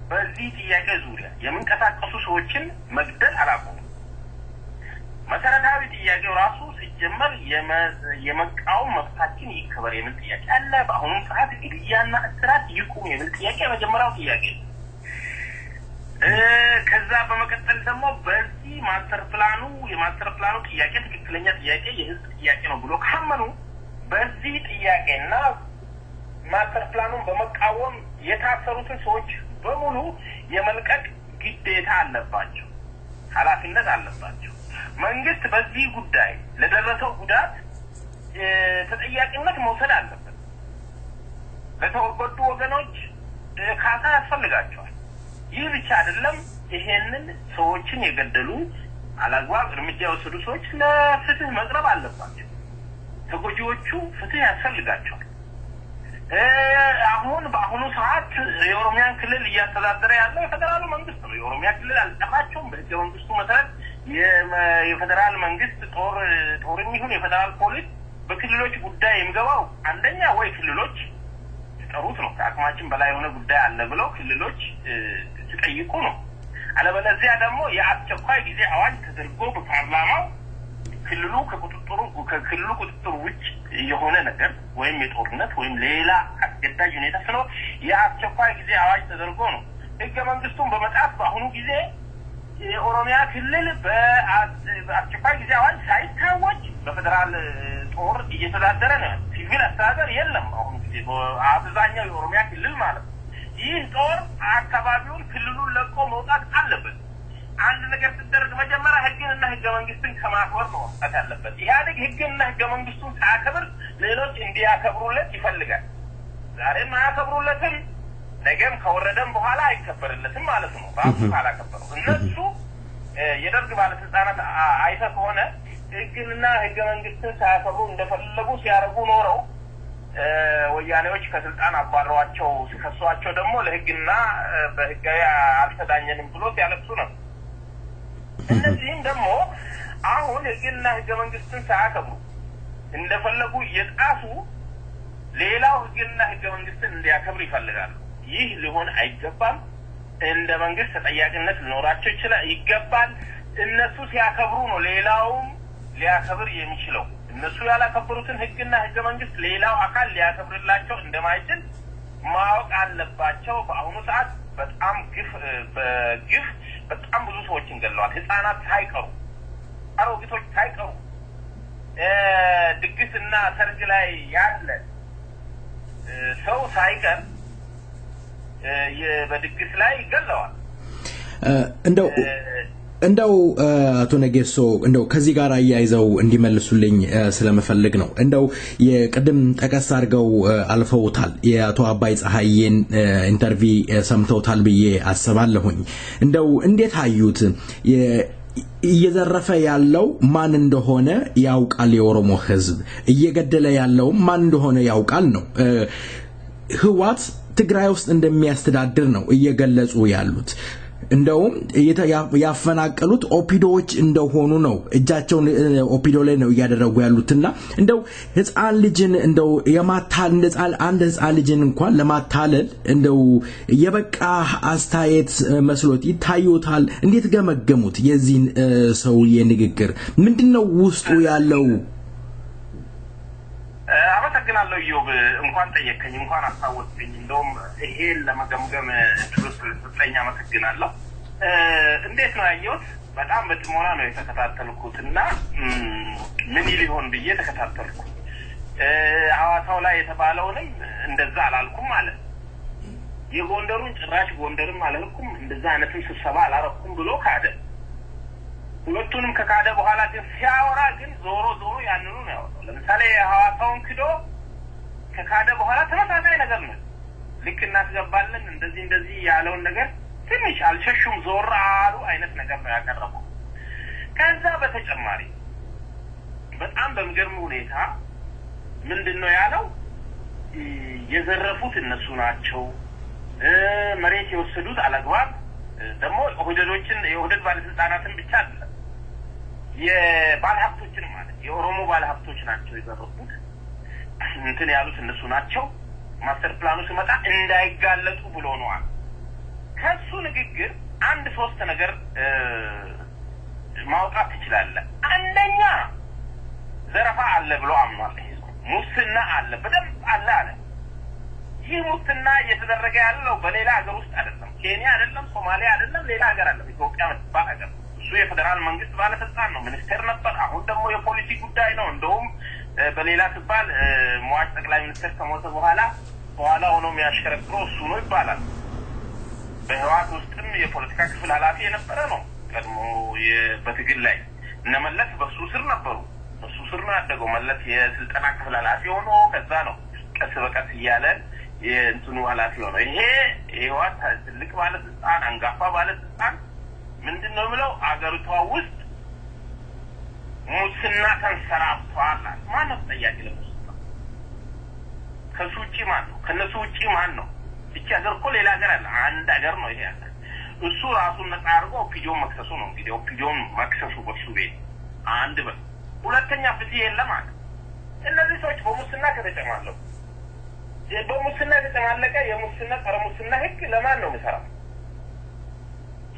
በዚህ ጥያቄ ዙሪያ የምንቀሳቀሱ ሰዎችን መግደል አላቆሙ መሰረታዊ ጥያቄው ራሱ ሲጀመር የመቃወም መብታችን ይከበር የሚል ጥያቄ አለ በአሁኑ ሰዓት ግድያና እስራት ይቁም የሚል ጥያቄ መጀመሪያው ጥያቄ ከዛ በመቀጠል ደግሞ በዚህ ማስተር ፕላኑ ጥያቄ ትክክለኛ ጥያቄ የህዝብ ጥያቄ ነው ብሎ ካመኑ በዚህ ጥያቄና ማስተር ፕላኑን በመቃወም የታሰሩትን ሰዎች በሙሉ የመልቀቅ ግዴታ አለባቸው ኃላፊነት አለባቸው መንግስት በዚህ ጉዳይ ለደረሰው ጉዳት ተጠያቂነት መውሰድ አለበት ለተወገዱ ወገኖች ካሳ ያስፈልጋቸዋል ይህ ብቻ አይደለም ይሄንን ሰዎችን የገደሉ አላግባብ እርምጃ የወሰዱ ሰዎች ለፍትህ መቅረብ አለባቸው ተጎጂዎቹ ፍትህ ያስፈልጋቸዋል አሁን በአሁኑ ሰዓት የኦሮሚያ ክልል እያስተዳደረ ያለው የፌደራል መንግስት ነው የኦሮሚያ ክልል አልጠራቸውም በህገ መንግስቱ መሰረት የፌደራል መንግስት ጦርም ይሁን የፌደራል ፖሊስ በክልሎች ጉዳይ የሚገባው አንደኛ ወይ ክልሎች ተጠሩት ነው ከአቅማችን በላይ የሆነ ጉዳይ አለ ብለው ክልሎች ሲጠይቁ ነው አለበለዚያ ደግሞ የአስቸኳይ ጊዜ አዋጅ ተደርጎ በፓርላማው ከክልሉ ቁጥጥር ውጭ የሆነ ነገር ወይም የጦርነት ወይም ሌላ አስገዳጅ ሁኔታ ስለ የአስቸኳይ ጊዜ አዋጅ ተደርጎ ነው ህገ መንግስቱን በመጣፍ በአሁኑ ጊዜ የኦሮሚያ ክልል በአስቸኳይ ጊዜ አዋጅ ሳይታወጅ በፌደራል ጦር እየተዳደረ ነው ሲቪል አስተዳደር የለም አሁን ጊዜ በአብዛኛው የኦሮሚያ ክልል ማለት ይህ ጦር አካባቢውን ክልሉን ለቆ መውጣት አለበት አንድ ነገር ሲደረግ መጀመሪያ ህግንና ህገ መንግስትን ከማክበር ነው መውጣት ያለበት ኢህአዴግ ህግንና ህገ መንግስቱን ሳያከብር ሌሎች እንዲያከብሩለት ይፈልጋል ዛሬ ማያከብሩለትም ነገም ከወረደም በኋላ አይከበርለትም ማለት ነው ራሱ ካላከበሩ እነሱ የደርግ ባለስልጣናት አይተ ከሆነ ህግንና ህገ መንግስትን ሳያከብሩ እንደፈለጉ ሲያረጉ ኖረው ወያኔዎች ከስልጣን አባረዋቸው ሲከሷቸው ደግሞ ለህግና በህጋዊ አልተዳኘንም ብሎ ሲያለቅሱ ነው እነዚህም ደግሞ አሁን ህግንና ህገ መንግስትን ሳያከብሩ እንደፈለጉ እየጣሱ ሌላው ህግንና ህገ መንግስትን እንዲያከብር ይፈልጋሉ ይህ ሊሆን አይገባም እንደ መንግስት ተጠያቂነት ሊኖራቸው ይገባል እነሱ ሲያከብሩ ነው ሌላውም ሊያከብር የሚችለው እነሱ ያላከበሩትን ህግና ህገ መንግስት ሌላው አካል ሊያከብርላቸው እንደማይችል ማወቅ አለባቸው በአሁኑ ሰዓት በጣም በግፍ በጣም ብዙ ሰዎችን ገለዋል ህፃናት ሳይቀሩ አሮጊቶች ሳይቀሩ ድግስና ሰርግ ላይ ያለ ሰው ሳይቀር በድግስ ላይ ገለዋል እንደው እንደው አቶ ነጌሶ እንደው ከዚህ ጋር አያይዘው እንዲመልሱልኝ ስለመፈልግ ነው እንደው የቅድም ተቀስ አድርገው አልፈውታል የአቶ አባይ ፀሐይን ኢንተርቪው ሰምተውታል ብዬ አስባለሁኝ እንደው እንዴት አዩት እየዘረፈ ያለው ማን እንደሆነ ያውቃል የኦሮሞ ህዝብ እየገደለ ያለው ማን እንደሆነ ያውቃል ነው ህዋት ትግራይ ውስጥ እንደሚያስተዳድር ነው እየገለጹ ያሉት እንደውም ያፈናቀሉት ኦፒዶዎች እንደሆኑ ነው እጃቸውን ኦፒዶ ላይ ነው ያደረጉ ያሉትና እንደው ህፃን ልጅን እንደው የማታል አንድ ህፃን ልጅን እንኳን ለማታለል እንደው የበቃ አስተያየት መስሎት ይታዩታል እንዴት ገመገሙት የዚህን ሰው የንግግር ምንድነው ውስጡ ያለው አመሰግናለሁ ዮብ እንኳን ጠየቀኝ እንኳን አሳወቅኝ እንደውም ይሄን ለመገምገም ስለሰጠኝ አመሰግናለሁ እንዴት ነው ያየሁት በጣም በጥሞና ነው የተከታተልኩትና ምን ሊሆን ብዬ ተከታተልኩ ሐዋሳው ላይ የተባለውንም እንደዛ አላልኩም ማለት የጎንደሩን ጭራሽ ጎንደርም አላልኩም እንደዛ አይነትም ስብሰባ አላረኩም ብሎ ካደ ሁለቱንም ከካደ በኋላ ግን ሲያወራ ግን ዞሮ ያንኑ ነው ያወራው ለምሳሌ ሐዋሳውን ክዶ ከካደ በኋላ ተመሳሳይ ነገር ነው ልክ እናስገባለን እንደዚህ ያለውን ነገር ትንሽ አልሸሹም ዞር አሉ አይነት ነገር ነው ያቀረበው ከዛ በተጨማሪ በጣም በመገርም ሁኔታ ምንድነው ያለው የዘረፉት እነሱ ናቸው መሬት የወሰዱት አላግባብ ደግሞ የኦህዴድ ባለስልጣናትን ብቻ አይደለም የባለሀብቶችን ማለት የኦሮሞ ባለሀብቶች ናቸው የዘረፉት እንትን ያሉት እነሱ ናቸው ማስተር ፕላኑ ሲመጣ እንዳይጋለጡ ብሎ ነው ከሱ ንግግር አንድ ሶስት ነገር ማውጣት ይችላል አንደኛ ዘረፋ አለ ብሎ አምኗል ሙስና አለ በደም አለ ይህ ሙስና እየተደረገ ያለው በሌላ ሀገር ውስጥ አይደለም ኬንያ አይደለም ሶማሊያ አይደለም ሌላ ሀገር አይደለም ኢትዮጵያ መጣቀም እሱ የፌደራል መንግስት ባለስልጣን ነው ሚኒስተር ነበር አሁን ደግሞ የፖሊሲ ጉዳይ ነው እንደውም በሌላ ተባል ሟች ጠቅላይ ሚኒስትር ከሞተ በኋላ ሆኖ የሚያሽከረክረው እሱ ነው ይባላል በህዋት ውስጥም የፖለቲካ ክፍል ኃላፊ የነበረ ነው ቀድሞ በትግል ላይ እነመለስ በሱ ስር ነበሩ በሱ ስር ነው ያደገው መለስ የስልጣና ክፍል ኃላፊ ሆኖ ከዛ ነው ቀስ በቀስ እያለ የእንትኑ ኃላፊ ሆኖ ይሄ ህዋት ትልቅ ባለስልጣን አንጋፋ ባለስልጣን ምንድነው ብለው አገሪቷ ውስጥ ሙስና ተንሰራፍቷል ማን ነው ተጠያቂ ለሙስና ከሱጪ ማን ነው ከነሱ ውጪ ማን ነው እቺ ሀገር እኮ ሌላ ሀገር አለ አንድ ሀገር ነው ይሄ ሀገር እሱ ራሱን ነፃ አድርጎ ኦፒዲዮን መክሰሱ ነው እንግዲህ ኦፒዲዮን መክሰሱ በሱ ቤት አንድ ሁለተኛ ፍትህ የለም ማለት እነዚህ ሰዎች በሙስና ከተጨማለቁ በሙስና ከተጨማለቀ የሙስና ጸረ ሙስና ህግ ለማን ነው የሚሰራው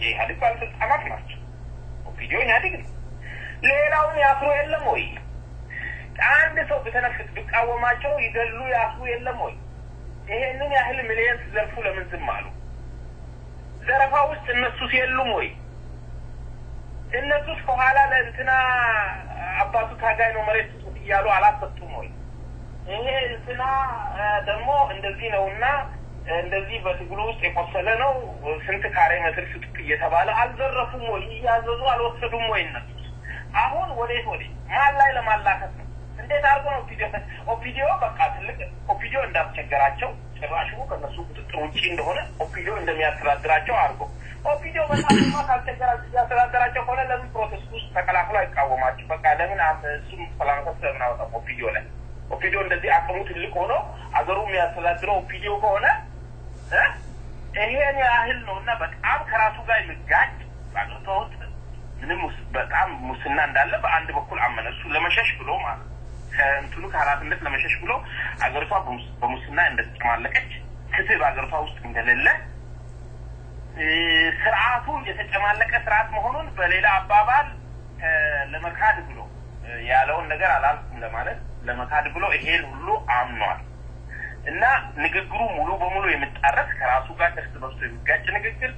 የኢህአዴግ ባለስልጣናት ናቸው ኦፒዲዮ ኢህአዴግ ነው ሌላውን ያፍሩ የለም ወይ አንድ ሰው በተነፍስ ቢቃወማቸው ይገሉ ያፍሩ የለም ወይ ይሄንን ያህል ሚሊዮን ዘርፉ ለምን ዝም አሉ ዘረፋ ውስጥ እነሱ ሲሉም ወይ እነሱስ ከኋላ ለእንትና አባቱ ታጋይ ነው መሬት ይያሉ አላሰጡም ወይ ይሄ እንትና ደግሞ እንደዚህ ነውና እንደዚህ በትግሉ ውስጥ የቆሰለ ነው ስንት ካሬ ሜትር ስጥቅ እየተባለ አልዘረፉም ወይ ያዘዙ አልወሰዱም ወይ እነሱ አሁን ወዴት ማን ላይ ለማላከት ነው እንዴት አርጎ ነው ኦፒዲዮ በቃ ትልቅ ኦፒዲዮ እንዳስቸገራቸው ጭራሹ ከነሱ ቁጥጥር ውጪ እንደሆነ ኦፒዲዮ እንደሚያስተዳድራቸው አርጎ ኦፒዲዮ በጣም ማካልተገራቸው ያስተዳድራቸው ሆነ ለምን ፕሮሰስ ውስጥ ተከላክሎ አይቃወማቸው በቃ ለምን እሱም ፕላንኮስ ለምናወጣ ኦፒዲዮ እንደዚህ አቅሙ ትልቅ ሆኖ አገሩ የሚያስተዳድረው ኦፒዲዮ ከሆነ ይሄን ያህል ነውና በጣም ከራሱ ጋር ይጋጭ ባገተው ምንም በጣም ሙስና እንዳለ በአንድ በኩል አመነሱ ለመሸሽ ብሎ ማለት ከእንትኑ ከኃላፊነት ለመሸሽ ብሎ አገሪቷ በሙስና እንደተጨማለቀች ክትብ አገሪቷ ውስጥ እንደሌለ ስርዓቱ የተጨማለቀ ስርዓት መሆኑን በሌላ አባባል ለመካድ ብሎ ያለውን ነገር አላልኩም ለማለት ለመካድ ብሎ ይሄን ሁሉ አምኗል እና ንግግሩ ሙሉ በሙሉ የሚጣረስ ከራሱ ጋር ተስተበስቶ የሚጋጭ ንግግር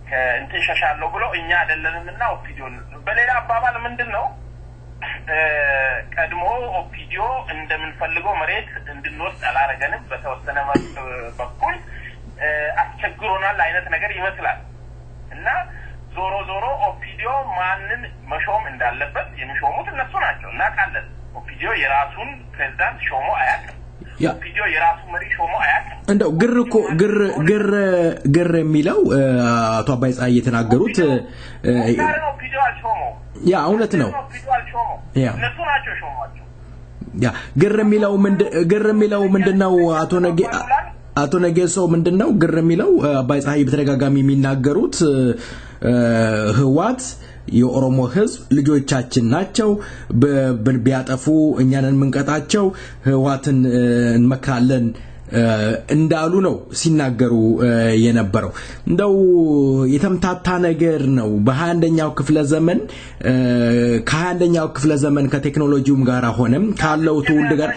ከእንተሻሻለው ብሎ እኛ አይደለንምና ኦፒዲዮ በሌላ አባባል ምንድነው ቀድሞ ኦፒዲዮ እንደምንፈልገው መሬት እንድንወስድ አላረገንም በተወሰነ በኩል አስቸግሮናል አይነት ነገር ይመስላል እና ዞሮ ኦፒዲዮ ማንን መሾም እንዳለበት የሚሾሙት እነሱ ናቸው እና ካለን ኦፒዲዮ የራሱን ፕሬዝዳንት ሾሞ አያውቅም ኦፒዲዮ የራሱ መሪ ሾሞ አያውቅም እንደው ግር የሚለው አቶ አባይ ፀሐይ የተናገሩት ኦፒዲዮ አልሾመው ያ እውነት ነው ኦፒዲዮ አልሾመው እነሱ ናቸው ሾሟቸው ያ ግር የሚለው ምንድነው አቶ ነጌሶ ምንድነው ግር የሚለው አባይ ፀሐይ በተደጋጋሚ የሚናገሩት ህዋት የኦሮሞ ህዝብ ልጆቻችን ናቸው ቢያጠፉ እኛንን መንቀጣቸው ህዋትን እንመካለን እንዳሉ ነው ሲናገሩ የነበረው እንደው የተምታታ ነገር ነው በ21ኛው ክፍለ ዘመን ከ21ኛው ክፍለ ዘመን ከቴክኖሎጂውም ጋር ሆነም ካለው ትውልድ ጋር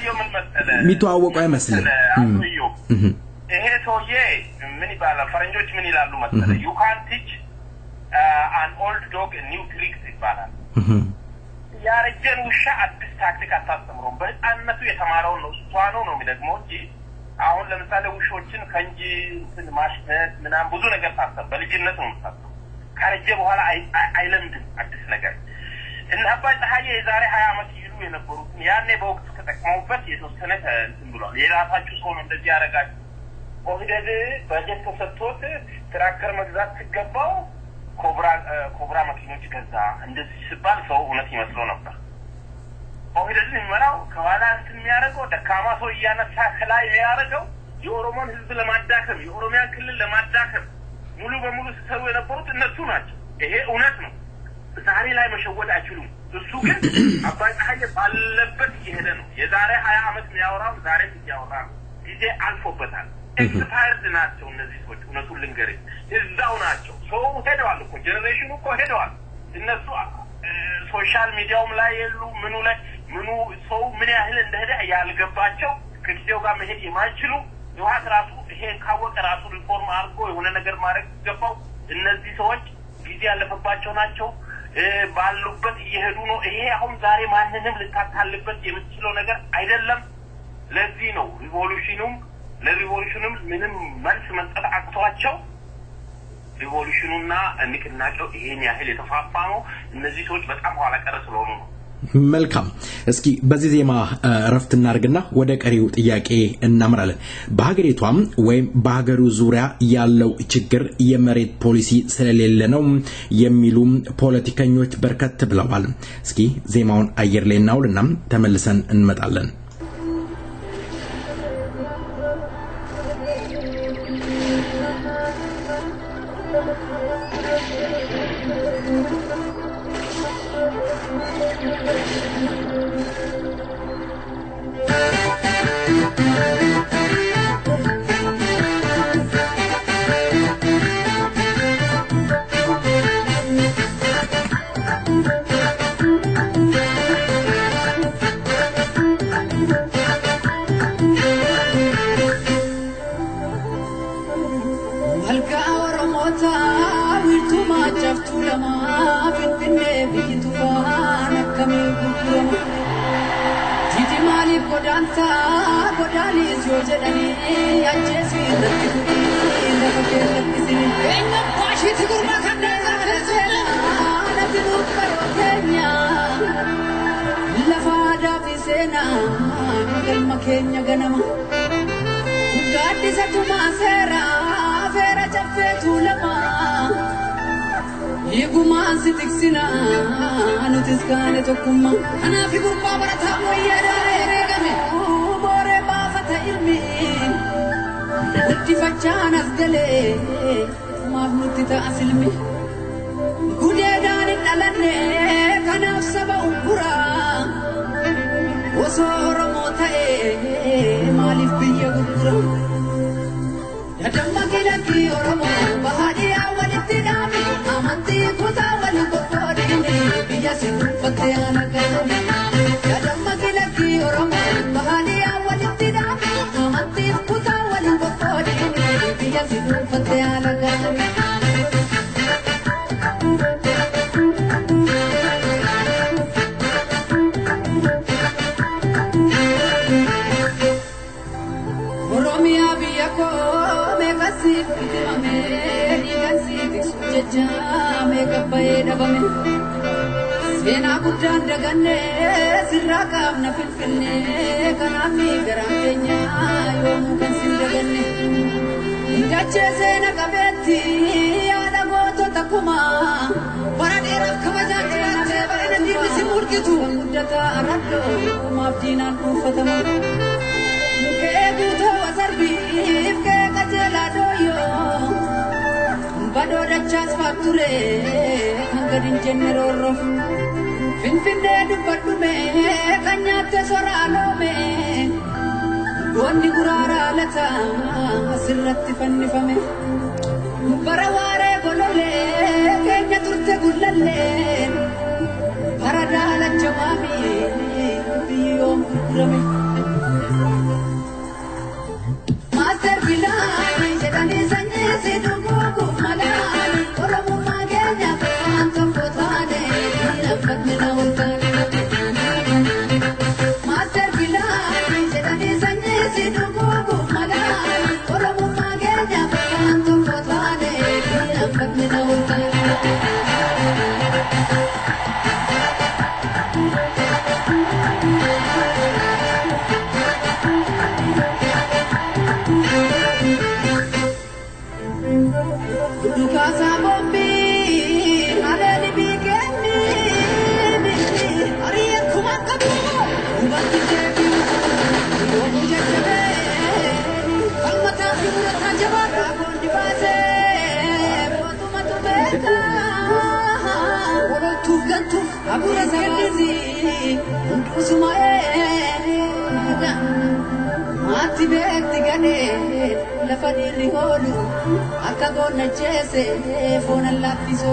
የሚተዋወቁ አይመስልም ይሄ ሰውዬ ምን ይባላል ፈረንጆች ምን ይላሉ መሰለህ you can't teach an old dog a new trick ይባላል ያረጀን ውሻ አዲስ ታክቲክ አታስተምረውም በአንነቱ የተማረው ነው እሷ ነው የሚደግመው እንጂ አሁን ለምሳሌ ውሾችን ከንጂ ማሽነት ምናም ብዙ ነገር ታስተምር በልጅነት ነው የምታስተምረው ካረጀ በኋላ አይለምድም አዲስ ነገር እና አባይ ፀሐይ የዛሬ 20 ዓመት ይሉ የነበሩት ያኔ በወቅቱ ተጠቅመውበት የተወሰነ እንትን ብሏል የራሳችሁ ሰው ነው እንደዚህ ያረጋችሁ ኦህዴድ በጀት ተሰጥቶት ትራክተር መግዛት ሲገባው ኮብራ መኪኖች ገዛ እንደዚህ ሲባል ሰው እውነት ይመስለው ነበር ኦህዴድ የሚመራው ከኋላ እንትን የሚያደርገው ደካማ ሰው እያነሳ ከላይ የሚያደርገው የኦሮሞን ህዝብ ለማዳከም የኦሮሚያን ክልል ለማዳከም ሙሉ በሙሉ ሲሰሩ የነበሩት እነሱ ናቸው ይሄ እውነት ነው ዛሬ ላይ መሸወድ አይችሉም እሱ ግን አባይ ፀሐይ ባለበት ይሄደ ነው የዛሬ 20 ዓመት የሚያወራው ዛሬ ሲያወራ ጊዜ አልፎበታል ኤክስፓየርድ ናቸው እነዚህ ሰዎች እውነቱን ልንገርህ እዛው ናቸው ሰው ሄደዋል እኮ ጀነሬሽኑ እኮ ሄደዋል እነሱ ሶሻል ሚዲያውም ላይ የሉ ምኑ ሰው ምን ያህል እንደሄደ ያልገባቸው ከጊዜው ጋር መሄድ የማይችሉ የዋት ራሱ ይሄን ካወቀ ራሱ ሪፎርም አድርጎ የሆነ ነገር ማድረግ ይገባው እነዚህ ሰዎች ጊዜ ያለፈባቸው ናቸው ባሉበት እየሄዱ ነው ይሄ አሁን ዛሬ ማንንም ልታታልበት የምትችለው ነገር አይደለም ለዚህ ነው ለሪቮሉሽኑም ምንም መልስ መስጠት አቅቷቸው ሪቮሉሽኑና ንቅናቄው ይሄን ያህል የተፋፋመው እነዚህ ሰዎች በጣም ኋላ ቀር ስለሆኑ ነው መልካም እስኪ በዚህ ዜማ ረፍት እናርግና ወደ ቀሪው ጥያቄ እናምራለን በሀገሪቷም ወይም በሀገሩ ዙሪያ ያለው ችግር የመሬት ፖሊሲ ስለሌለ ነው የሚሉ ፖለቲከኞች በርከት ብለዋል እስኪ ዜማውን አየር ላይ እናውልና ተመልሰን እንመጣለን Kenya ganama gadi satuma fera chaffetu lama yeguma sitiksina anutiskane tokkumma ana figur babarata moyera regame bore bafata ilmi uttifachana asgale mabnuti ta asilmi gudedan dalanne kanaf saba ukura وصار موتاي مالف بيا غرغرا يدم كيلكي اورمو بهادي اول تدامي امتي كوتا والكوفوديني بيا سين فتيانا كان يدم كيلكي اورمو بهادي اول تدامي امتي كوتا والكوفوديني بيا سين فتيانا كان dhabame seenaa guddaan daganne sirraa qaamna finfinne kanaaf ni garaa keenya yoomuu kan sin daganne dachee seena qabeetti yaada gootota kumaa bara dheeraaf kabajaa jiraate bareeda diinni si murgitu guddata arraddoo maaf diinaan dhuunfatamu mukee guutoo wasarbiif kee qajeelaa dooyyoo badoo dachaas faakture kan gadin jenne roorro finfinnee dubbadhume kan nyaatte soraaloome goonni guraaraa lata asirratti fannifame bara waaree golollee keenya turte gullallee bara daalacha waamii biyyoon gurgurame maaster bilaani jedhanii sanyii si dhuguuguuf malaani oromummaa keenya kan tokko taane diinaffatne na waltaane maaster bilaani jedhanii sanyii si dhuguuguuf malaani oromummaa keenya kan tokko taane diinaffatne na waltaane Dukasa bombi, aleni bigeni, ariya kumakabu, ubangi jebi, ubangi jebe, kalmata figurata jabara bondi base, botu matu beka, wolo tugantu, abura sabasi, undusumae. Ati bekti gane la fadiri holu akka gonna jese fona lafiso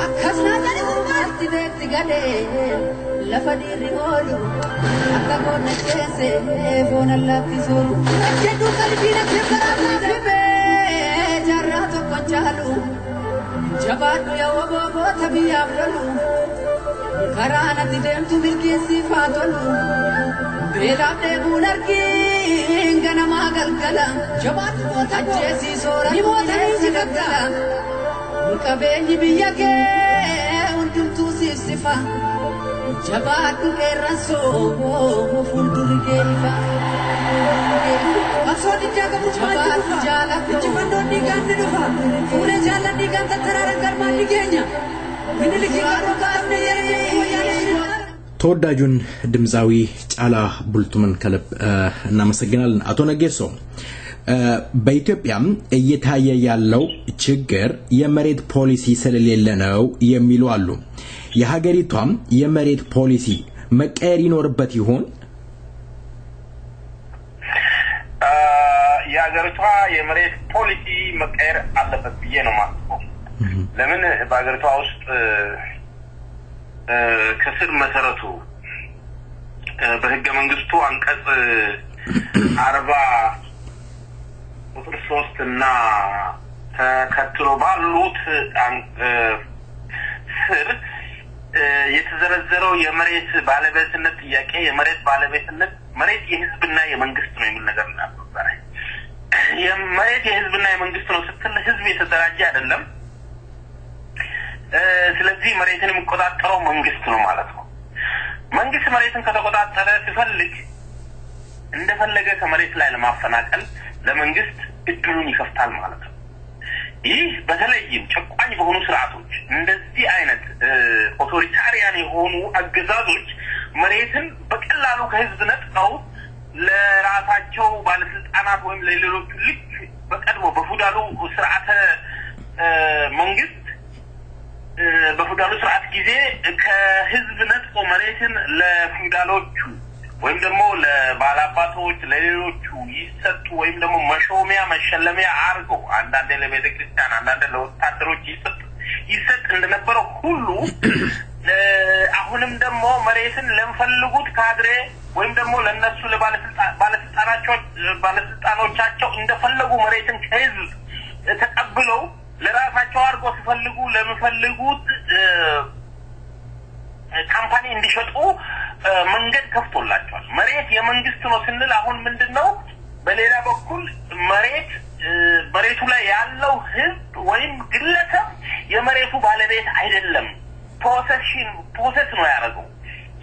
akasna gane ati bekti gane la fadiri holu akka gonna jese fona lafiso jedu kalbina kebarata debe jarrato konchalu jabadu ya wobo tabi abdalu karana tidemtu bilkisi fatolu belabde bunarki ingana magalgala jabat bota jesi sora ni bota ni gagala kabeni biyake undumtu sisifa jabat eraso funduri gerifa asodi jaga jabat jala jibando ni ganne dufa pure jala ni ganta tarara garma ni genya minili karo kaamne yere ተወዳጁን ድምጻዊ ጫላ ቡልቱምን ከልብ እናመሰግናለን። አቶ ነጌሶ በኢትዮጵያ እየታየ ያለው ችግር የመሬት ፖሊሲ ስለሌለ ነው የሚሉ አሉ። የሀገሪቷም የመሬት ፖሊሲ መቀየር ይኖርበት ይሆን? የሀገሪቷ የመሬት ፖሊሲ መቀየር አለበት ብዬ ነው የማስበው። ለምን በሀገሪቷ ውስጥ ከስር መሰረቱ በህገ መንግስቱ አንቀጽ 40 ቁጥር 3 እና ተከትሎ ባሉት ስር የተዘረዘረው የመሬት ባለቤትነት ጥያቄ የመሬት ባለቤትነት መሬት የህዝብና የመንግስት ነው የሚል ነገር ነበር። የመሬት የህዝብና የመንግስት ነው ስትል ህዝብ የተደራጀ አይደለም። ስለዚህ መሬትን የሚቆጣጠረው መንግስት ነው ማለት ነው። መንግስት መሬትን ከተቆጣጠረ ሲፈልግ እንደፈለገ ከመሬት ላይ ለማፈናቀል ለመንግስት እድሉን ይከፍታል ማለት ነው። ይህ በተለይም ጨቋኝ በሆኑ ስርዓቶች እንደዚህ አይነት ኦቶሪታሪያን የሆኑ አገዛዞች መሬትን በቀላሉ ከህዝብ ነጥቀው ለራሳቸው ባለስልጣናት ወይም ለሌሎች ልክ በቀድሞ በፉዳሉ ስርዓተ መንግስት በፉዳሉ ስርዓት ጊዜ ከህዝብ ነጥቆ መሬትን ለፉዳሎቹ ወይም ደግሞ ለባላባቶች ለሌሎቹ ይሰጡ ወይም ደግሞ መሾሚያ መሸለሚያ አርገው አንዳንዴ ለቤተክርስቲያን አንዳንዴ ለወታደሮች ይሰጥ እንደነበረው ሁሉ አሁንም ደግሞ መሬትን ለምፈልጉት ካድሬ ወይም ደግሞ ለነሱ ባለስልጣኖቻቸው እንደፈለጉ መሬትን ከህዝብ ተቀብለው ለራሳቸው አርገው ሲፈልጉ ለምፈልጉት ካምፓኒ እንዲሸጡ መንገድ ከፍቶላቸዋል። መሬት የመንግስት ነው ስንል አሁን ምንድነው በሌላ በኩል መሬቱ ላይ ያለው ህዝብ ወይም ግለሰብ የመሬቱ ባለቤት አይደለም ፕሮሰስ ነው ያደረገው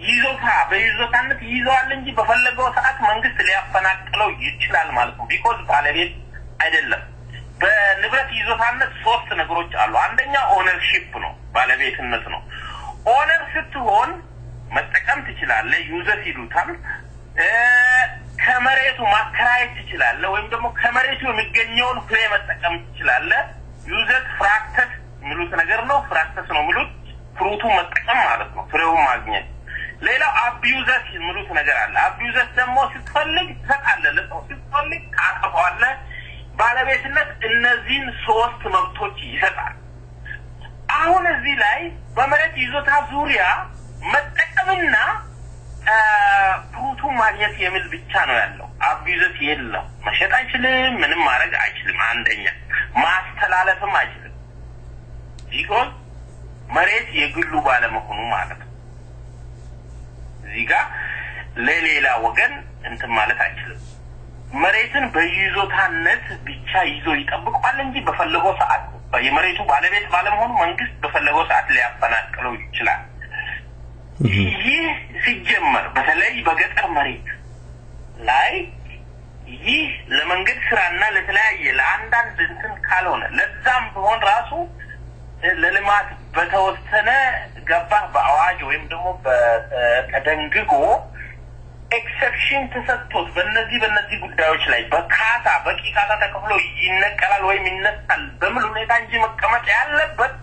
ይዞታ በይዞታነት ይዟል እንጂ በፈለገው ሰዓት መንግስት ሊያፈናቅለው ይችላል ማለት ነው ቢኮዝ ባለቤት አይደለም በንብረት ይዞታነት ሶስት ነገሮች አሉ አንደኛ ኦነርሺፕ ነው ባለቤትነት ነው ኦነር ስትሆን መጠቀም ትችላለህ ዩዘር ይሉታል ከመሬቱ ማከራየት ትችላለህ ወይም ደግሞ ከመሬቱ የሚገኘውን ፍሬ መጠቀም ትችላለህ ዩዘር ፍራክተስ ምሉት ነገር ነው ፍራክተስ ነው ምሉት ፍሩቱ መጠቀም ማለት ነው ፍሬውን ማግኘት ሌላው አቢዩዘስ ምሉት ነገር አለ አቢዩዘስ ደግሞ ስትፈልግ ትሰጣለህ ለሰው ስትፈልግ ታጠፋለህ ባለቤትነት እነዚህን ሶስት መብቶች ይሰጣል አሁን እዚህ ላይ በመሬት ይዞታ ዙሪያ መጠቀምና ፍሩቱ ማግኘት የሚል ብቻ ነው ያለው አቢዩዘስ የለም መሸጥ አይችልም ምንም ማድረግ አይችልም አንደኛ ማስተላለፍም አይችልም ይቆም መሬት የግሉ ባለመሆኑ ማለት ነው እዚህ ጋር ለሌላ ወገን እንትን ማለት አይችልም መሬትን በይዞታነት ብቻ ይዞ ይጠብቃል እንጂ በፈለገው ሰዓት የመሬቱ ባለቤት ባለመሆኑ መንግስት በፈለገው ሰዓት ሊያፈናቅለው ይችላል ይህ ሲጀመር በተለይ በገጠር መሬት ላይ ይህ ለመንገድ ስራና ለተለያየ ለአንዳንድ እንትን ካልሆነ ለዛም ቢሆን ራሱ ለልማት በተወሰነ ገባ በአዋጅ ወይም ደግሞ በተደንግጎ ኤክሰፕሽን ተሰጥቶት በእነዚህ ጉዳዮች ላይ በካሳ በቂ ካሳ ተከፍሎ ይነቀላል ወይም ይነሳል በምን ሁኔታ እንጂ መቀመጥ ያለበት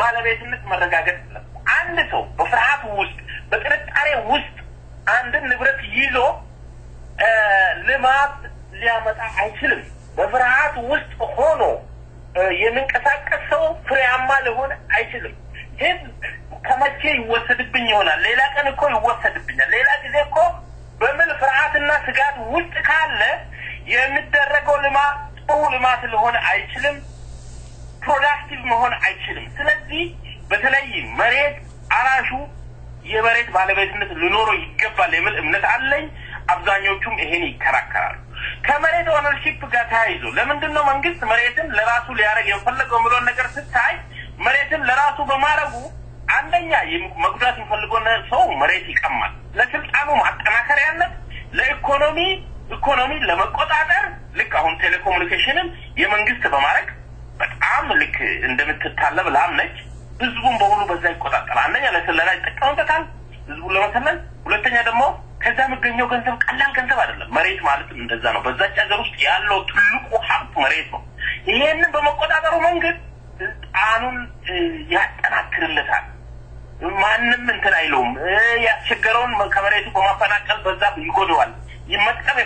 ባለቤትነት መረጋገጥ አለበት አንድ ሰው በፍርሃት ውስጥ በጥርጣሬ ውስጥ አንድ ንብረት ይዞ ልማት ሊያመጣ አይችልም በፍርሃት ውስጥ ሆኖ የሚንቀሳቀስ ሰው ፍሬያማ ሊሆን አይችልም ህዝብ ከመቼ ይወሰድብኝ ይሆናል ሌላ ቀን እኮ ይወሰድብኛል ሌላ ጊዜ እኮ በምን ፍርሃትና ስጋት ውስጥ ካለ የሚደረገው ልማት ሊሆን አይችልም ፕሮዳክቲቭ መሆን አይችልም ስለዚህ በተለይ መሬት አራሹ የመሬት ባለቤትነት ሊኖረው ይገባል የሚል እምነት አለኝ አብዛኞቹም ይሄን ይከራከራሉ ከመሬት ኦነርሺፕ ጋር ታይዞ ለምንድነው መንግስት መሬትን ለራሱ ሊያረግ የፈለገው ምሎ ነገር ስታይ መሬትን ለራሱ በማረጉ አንደኛ መጉዳት የሚፈልገው ሰው መሬት ይቀማል ለስልጣኑ ማጠናከሪያነት ለኢኮኖሚ ለመቆጣጠር ልክ አሁን ቴሌኮሙኒኬሽንን የመንግስት በማረግ በጣም ልክ እንደምትታለብ ላምነች ህዝቡን በሙሉ በዛ ይቆጣጠራል አንደኛ ለስለላ ይጠቀምበታል ህዝቡን ለመሰለል ሁለተኛ ደግሞ ከዛ መገኘው ገንዘብ ቀላል ገንዘብ አይደለም መሬት ማለት እንደዛ ነው በዛች ሀገር ውስጥ ያለው ትልቁ ሀብት መሬት ነው ይሄንን በመቆጣጠሩ መንገድ ስልጣኑን ያጠናክርለታል ማንንም እንትን አይለውም ያስቸገረውን ከመሬቱ በማፈናቀል በዛ ይጎደዋል ይመጥቀም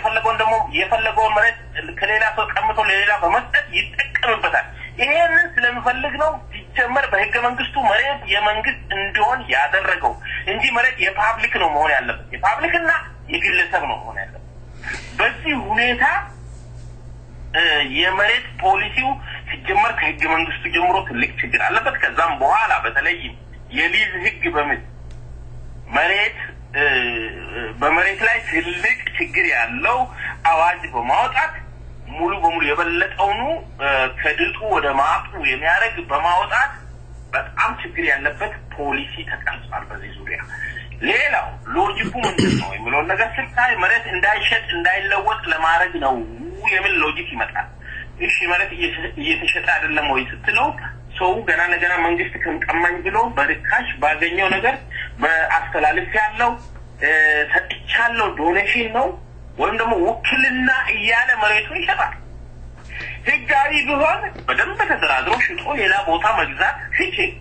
የፈለገውን መሬት ከሌላ ሰው ቀምቶ ለሌላ በመስጠት ይጠቀምበታል ይሄንን ስለሚፈልግ ነው ሲጀመር በህገ መንግስቱ መሬት የመንግስት እንዲሆን ያደረገው እንጂ መሬት የፓብሊክ ነው መሆን ያለበት የፓብሊክና የግለሰብ ነው መሆን ያለበት በዚህ ሁኔታ የመሬት ፖሊሲው ሲጀመር ከህገ መንግስቱ ጀምሮ ትልቅ ችግር አለበት ከዛም በኋላ በተለይ የሊዝ ህግ በመሬት ላይ ትልቅ ችግር ያለው አዋጅ በማውጣት ሙሉ በሙሉ የበለጠውኑ ከድጡ ወደ ማጡ የሚያረግ በማውጣት በጣም ችግር ያለበት ፖሊሲ ተቀርጿል በዚህ ዙሪያ ሌላው ሎጂኩ ምንድነው የሚለው ነገር ስልጣይ መሬት እንዳይሸጥ እንዳይለወጥ ለማድረግ ነው የሚል ሎጂክ ይመጣል እሺ መሬት እየተሸጠ አይደለም ወይ ስትለው ሰው ገና መንግስት ከንቀማኝ ብሎ በርካሽ ባገኘው ነገር በአስተላልፍ ያለው ሰጥቻለሁ ዶኔሽን ነው ወይም ደግሞ ውክልና እያለ መሬቱን ይሸጣል ህጋዊ ቢሆን በደንብ ተደራድሮ ሽጦ ሌላ ቦታ መግዛት ሲችል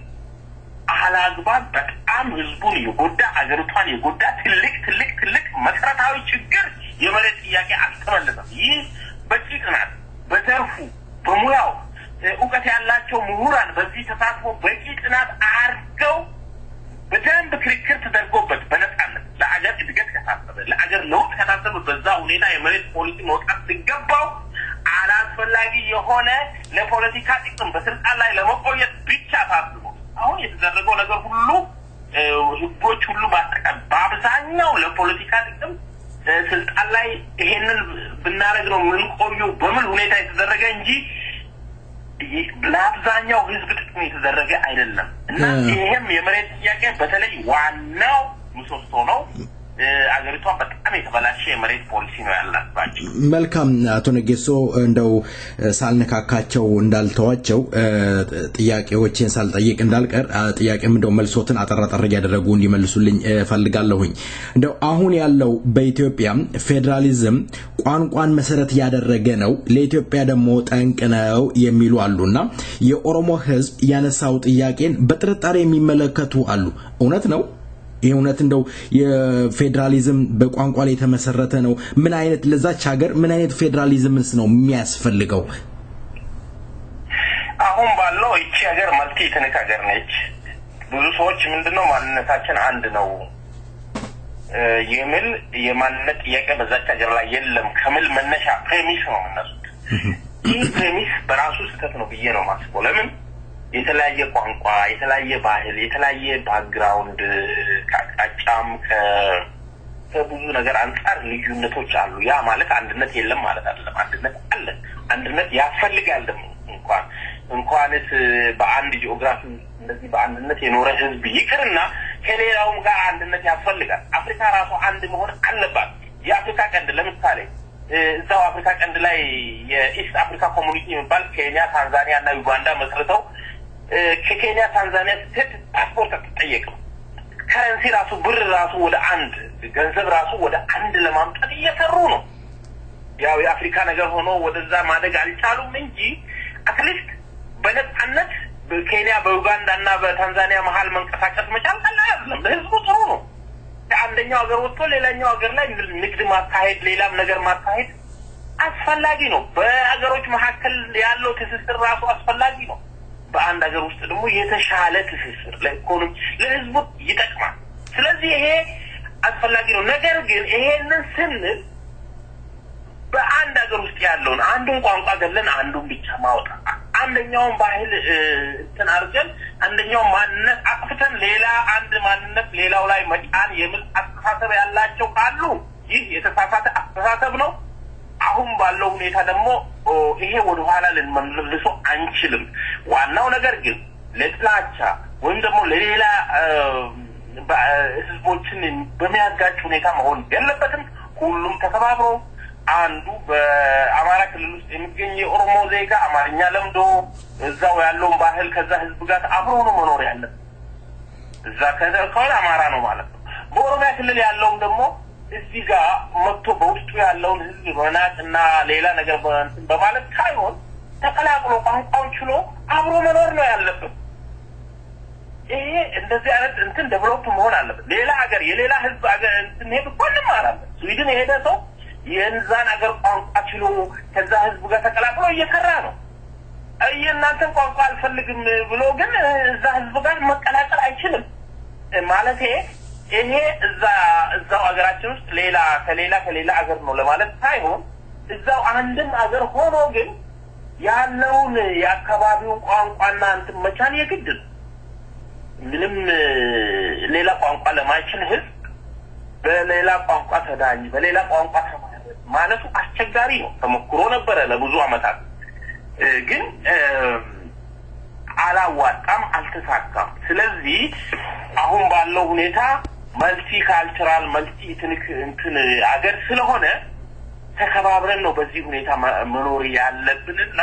አላግባብ በጣም ህዝቡን የጎዳ አገሪቷን የጎዳ ትልቅ መሰረታዊ ችግር የመሬት ጥያቄ አልተመለሰም ይህ በጥናት በዘርፉ በሙያው እውቀት ያላቸው ምሁራን በዚህ ተሳትፎ በቂ ጥናት አርገው በደንብ ክርክር ተደርጎበት በነጻነት ለአገር እድገት ከታሰበ ለአገር ለውጥ ከታሰበ በዛ ሁኔታ የመሬት ፖሊሲ መውጣት ሲገባው አላስፈላጊ የሆነ ለፖለቲካ ጥቅም በስልጣን ላይ ለመቆየት ብቻ ታስቦ አሁን የተደረገው ነገር ሁሉ ህጎች ሁሉ ባጠቃላይ በአብዛኛው ለፖለቲካ ጥቅም ስልጣን ላይ ይሄንን ብናረግ ነው ምን ቆዩ በምን ሁኔታ የተደረገ እንጂ ለአብዛኛው ህዝብ ጥቅም የተደረገ አይደለም እና ይሄም የመሬት ጥያቄ በተለይ ዋናው ምሰሶ ነው አገሪቷ በጣም የተበላሸ የመሬት ፖሊሲ ነው ያላት መልካም አቶ ነጌሶ እንደው ሳልነካካቸው እንዳልተዋቸው ጥያቄዎችን ሳልጠይቅ እንዳልቀር ጥያቄም እንደው መልሶትን አጠራጠር ያደረጉ እንዲመልሱልኝ ፈልጋለሁኝ እንደው አሁን ያለው በኢትዮጵያ ፌደራሊዝም ቋንቋን መሰረት ያደረገ ነው ለኢትዮጵያ ደግሞ ጠንቅ ነው የሚሉ አሉና የኦሮሞ ህዝብ ያነሳው ጥያቄን በጥርጣሬ የሚመለከቱ አሉ እውነት ነው የእውነት እንደው የፌደራሊዝም በቋንቋ ላይ ተመሰረተ ነው ምን አይነት ለዛች ሀገር ምን አይነት ፌደራሊዝምስ ነው የሚያስፈልገው አሁን ባለው እቺ ሀገር መልቲ ኢትኒክ ሀገር ነች ብዙ ሰዎች ምንድነው ማንነታችን አንድ ነው የሚል የማንነት ጥያቄ በዛች ሀገር ላይ የለም ከሚል መነሻ ፕሬሚስ ነው እነሱት ይህ ፕሬሚስ በራሱ ስህተት ነው ብዬ ነው ማስበው ለምን የተለያየ ቋንቋ የተለያየ ባህል የተለያየ ባክግራውንድ ካጫም ከብዙ ነገር አንፃር ልዩነቶች አሉ ያ ማለት አንድነት የለም ማለት አይደለም አንድነት አለ አንድነት ያስፈልጋል ደግሞ እንኳንስ በአንድ ጂኦግራፊ እንደዚህ በአንድነት የኖረ ህዝብ ይቅርና ከሌላውም ጋር አንድነት ያስፈልጋል አፍሪካ ራሱ አንድ መሆን አለባት የአፍሪካ ቀንድ ለምሳሌ እዛው አፍሪካ ቀንድ ላይ የኢስት አፍሪካ ኮሚኒቲ የሚባል ኬንያ ታንዛኒያ እና ዩጋንዳ መስርተው ከኬንያ ታንዛኒያ ስቴት ፓስፖርት ተጠየቀው ከረንሲ ራሱ ብር ራሱ ወደ አንድ ገንዘብ ራሱ ወደ አንድ ለማምጣት እየሰሩ ነው ያው የአፍሪካ ነገር ሆኖ ወደዛ ማደግ አልቻሉም እንጂ አትሊስት በነጻነት በኬንያ በዩጋንዳ እና በታንዛኒያ መሃል መንቀሳቀስ መቻል አይደለም ለህዝቡ ጥሩ ነው አንደኛው ሀገር ወጥቶ ሌላኛው ሀገር ላይ ንግድ ማካሄድ ሌላም ነገር ማካሄድ አስፈላጊ ነው በአገሮች መካከል ያለው ትስስር ራሱ አስፈላጊ ነው በአንድ ሀገር ውስጥ ደግሞ የተሻለ ትስስር ለኢኮኖሚ ለህዝቡ ይጠቅማል ስለዚህ ይሄ አስፈላጊ ነው ነገር ግን ይሄንን ስንል በአንድ ሀገር ውስጥ ያለውን አንዱን ቋንቋ ገለን አንዱን ብቻ ማውጣት አንደኛውን ባህል እንትን አርገን አንደኛው ማንነት አጥፍተን ሌላ አንድ ማንነት ሌላው ላይ መጫን የሚል አስተሳሰብ ያላቸው ካሉ ይህ የተሳሳተ አስተሳሰብ ነው አሁን ባለው ሁኔታ ደግሞ ይሄ ወደ ኋላ ልንመልሶ አንችልም ዋናው ነገር ግን ለጥላቻ ወይም ደግሞ ለሌላ ህዝቦችን በሚያጋጭ ሁኔታ መሆን የለበትም ሁሉም ተከባብሮ አንዱ በአማራ ክልል ውስጥ የሚገኝ የኦሮሞ ዜጋ አማርኛ ለምዶ እዛው ያለው ባህል ከዛ ህዝብ ጋር አብሮ ነው መኖር ያለበት እዛ ከሆነ አማራ ነው ማለት ነው በኦሮሚያ ክልል ያለው ደግሞ እዚህ ጋር መጥቶ በውስጡ ያለውን ህዝብ በናጥና ሌላ ነገር በማለት ሳይሆን ተቀላቅሎ ቋንቋውን ችሎ አብሮ መኖር ነው ያለበት ይሄ እንደዚህ አይነት እንትን ዴቨሎፕ መሆን አለበት ሌላ ሀገር የሌላ ህዝብ ሀገር እንትን ሄድ ቆንም አላለ ስዊድን የሄደ ሰው የእንዛን ሀገር ቋንቋ ችሎ ከዛ ህዝብ ጋር ተቀላቅሎ እየሰራ ነው እናንተን ቋንቋ አልፈልግም ብሎ ግን እዛ ህዝብ ጋር መቀላቀል አይችልም ማለት ይሄ እዛው ሀገራችን ውስጥ ሌላ ከሌላ ሀገር ነው ለማለት ሳይሆን እዛው አንድም ሀገር ሆኖ ግን ያለውን የአካባቢውን ቋንቋና እንትን መቻል የግድ ምንም ሌላ ቋንቋ ለማይችል ህዝብ በሌላ ቋንቋ ተዳኝ በሌላ ቋንቋ ማለቱ አስቸጋሪ ነው ተሞክሮ ነበር ለብዙ አመታት ግን አላዋጣም አልተሳካም ስለዚህ አሁን ባለው ሁኔታ መልቲ ካልቸራል መልቲ ኢትኒክ እንትን ሀገር ስለሆነ ተከባብረን ነው በዚህ ሁኔታ መኖር ያለብንና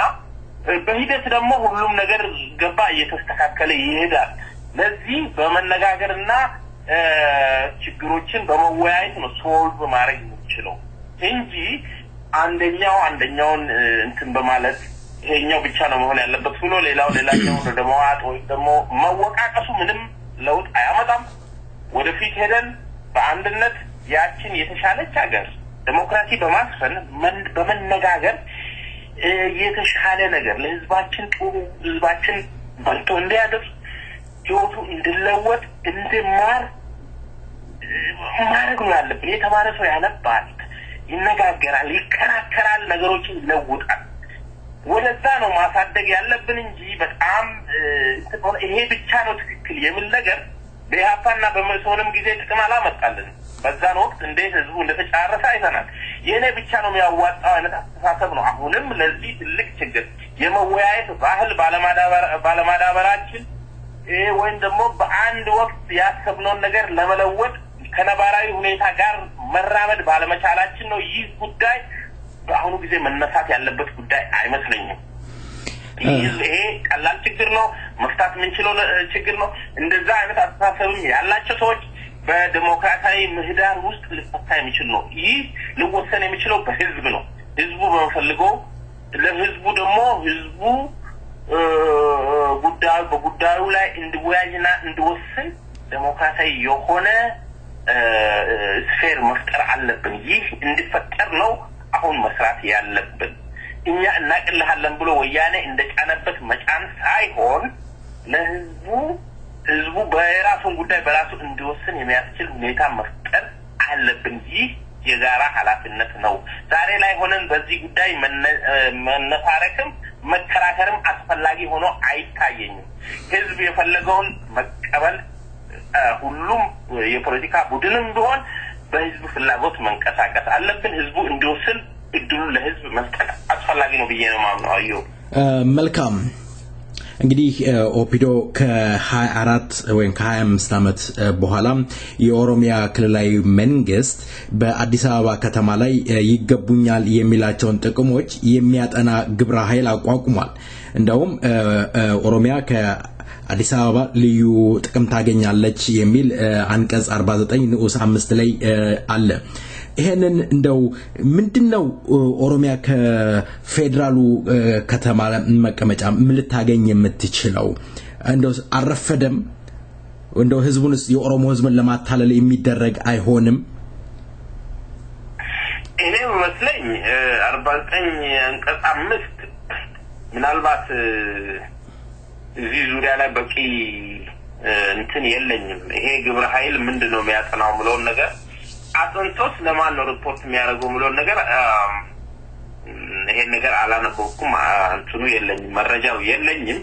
በሂደት ደግሞ ሁሉም ነገር ገባ እየተስተካከለ ይሄዳል ለዚህ በመነጋገርና ችግሮችን በመወያየት ነው ሶልቭ ማድረግ የሚችለው እንጂ አንደኛውን እንትን በማለት ይሄኛው ብቻ ነው መሆን ያለበት ብሎ ሌላኛው ደማዋት ወይ ደግሞ መወቃቀሱ ምንም ለውጥ አያመጣም ወደፊት ሄደን በአንድነት ያችን የተሻለች ሀገር ዲሞክራሲ በማስፈን በመነጋገር የተሻለ ነገር ለህዝባችን ጥሩ ህዝባችን በልቶ እንዲያደርስ ህይወቱ እንዲለወጥ እንዲማር ማድረግ ነው ያለብን የተማረ ሰው ያነባል ይነጋገራል ይከራከራል ነገሮችን ይለውጣል ወለዛ ነው ማሳደግ ያለብን እንጂ በጣም ይሄ ብቻ ነው ትክክል የሚል ነገር በያፋና በመሶንም ጊዜ ጥቅም አላመጣልን በዛን ወቅት እንዴት ህዝቡ እንደተጫረሰ አይተናል የኔ ብቻ ነው የሚያዋጣው አይነት አስተሳሰብ ነው አሁንም ለዚህ ትልቅ ችግር የመወያየት ባህል ባለማዳበራችን ወይም ደግሞ በአንድ ወቅት ያሰብነው ነገር ለመለወጥ ከነባራዊ ሁኔታ ጋር መራመድ ባለመቻላችን ነው ይህ ጉዳይ በአሁኑ ጊዜ መነሳት ያለበት ጉዳይ አይመስለኝም ይሄ ቀላል ችግር ነው መፍታት የምንችለው ችግር ነው እንደዛ አይነት አስተሳሰብም ያላቸው ሰዎች በዲሞክራሲያዊ ምህዳር ውስጥ ሊፈታ የሚችል ነው ይህ ሊወሰን የሚችለው በህዝብ ነው ህዝቡ በመፈልገው ለህዝቡ ደግሞ ህዝቡ በጉዳዩ ላይ እንዲወያይና እንዲወስን ዲሞክራሲያዊ የሆነ ስፌር መፍጠር አለብን ይህ እንዲፈጠር ነው አሁን መስራት ያለብን እኛ እናቀልሃለን ብሎ ወያኔ እንደጫነበት መጫን ሳይሆን ለህዝቡ በራሱን ጉዳይ በራሱ እንዲወስን የሚያስችል ሁኔታ መፍጠር አለብን ይህ የጋራ ኃላፊነት ነው ዛሬ ላይ ሆነን በዚህ ጉዳይ መነሳረክም መከራከርም አስፈላጊ ሆኖ አይታየኝም ህዝብ የፈለገውን መቀበል ሁሉም የፖለቲካ ቡድንም ቢሆን በህዝብ ፍላጎት መንቀሳቀስ አለብን ህዝቡ እንዲወስን እድሉ ለህዝብ መስጠት አስፈላጊ ነው ብዬ ነው ማምነው አየው መልካም እንግዲህ ኦፒዶ ከ24 ወይም ከ25 አመት በኋላ የኦሮሚያ ክልላዊ መንግስት በአዲስ አበባ ከተማ ላይ ይገቡኛል የሚላቸውን ጥቅሞች የሚያጠና ግብረ ኃይል አቋቁሟል እንደውም ኦሮሚያ ከአዲስ አበባ ልዩ ጥቅም ታገኛለች የሚል አንቀጽ 49 ንዑስ 5 ላይ አለ ይሄንን እንደው ምንድነው ኦሮሚያ ከፌደራሉ ከተማ መቀመጫ ምን ልታገኝ የምትችለው እንደው አረፈደም እንደው ህዝቡንስ የኦሮሞ ህዝብን ለማታለል የሚደረግ አይሆንም እኔ መስለኝ 49 አንቀጽ 5 ምናልባት እዚህ ዙሪያ ላይ በቂ እንትን የለኝም ይሄ ግብረ ኃይል ምንድነው የሚያጠናው ብለው ነገር አጥንቶስ ለማን ነው ሪፖርት የሚያደርገው ብለው ነገር ይሄ ነገር አላነበብኩም እንትኑ የለኝም መረጃው የለኝም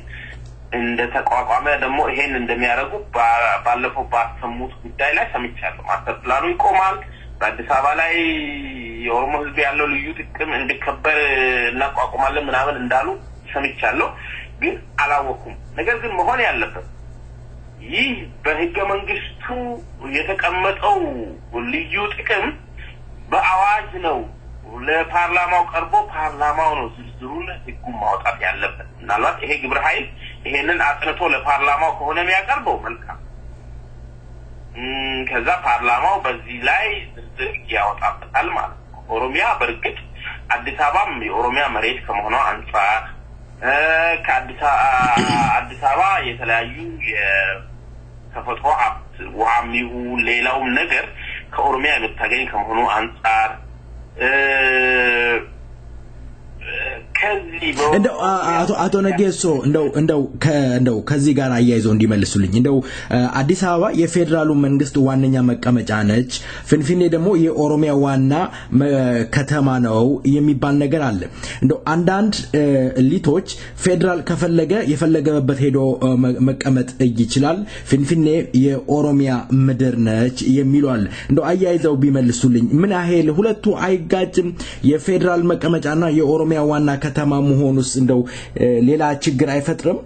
እንደ ተቋቋመ ደግሞ ይሄን እንደሚያደርጉ ባለፈው ባሰሙት ጉዳይ ላይ ሰምቻለሁ ማስተር ፕላኑ ይቆማል በአዲስ አበባ ላይ የኦሮሞ ህዝብ ያለው ልዩ ጥቅም እንዲከበር እናቋቁማለን ምናምን እንዳሉ ሰምቻለሁ ግን አላወኩም ነገር ግን መሆን ያለበት ይህ በህገ መንግስቱ የተቀመጠው ልዩ ጥቅም በአዋጅ ነው ለፓርላማው ቀርቦ ፓርላማው ነው ዝርዝሩን ህጉ ማውጣት ያለበት ምናልባት ይሄ ግብረ ኃይል ይሄንን አጥንቶ ለፓርላማው ከሆነ የሚያቀርበው መልካም ከዛ ፓርላማው በዚህ ላይ ዝርዝር ያወጣበታል ማለት ነው ኦሮሚያ በርግጥ አዲስ አበባም የኦሮሚያ መሬት ከመሆኑ አንፃር ከአዲስ አበባ የተለያዩ ተፈጥሮ ሀብት ውሃሚው ሌላው ነገር ከኦሮሚያ የምታገኝ ከመሆኑ አንፃር እንደው አቶ ነጌሶ እንደው ከዚህ ጋር አያይዘው እንዲመልሱልኝ እንደው አዲስ አበባ የፌደራሉ መንግስት ዋነኛ መቀመጫ ነች ፍንፍኔ ደግሞ የኦሮሚያ ዋና ከተማ ነው የሚባል ነገር አለ እንደው አንዳንድ ሊቶች ፌደራል ከፈለገ የፈለገበት ሄዶ መቀመጥ ይችላል ፍንፍኔ የኦሮሚያ ምድር ነች የሚሉ አለ እንደው አያይዘው ቢመልሱልኝ ምን ያህል ሁለቱ አይጋጭም የፌደራል መቀመጫና የኦሮሚያ ዋና ከተማ መሆኑስ እንደው ሌላ ችግር አይፈጥርም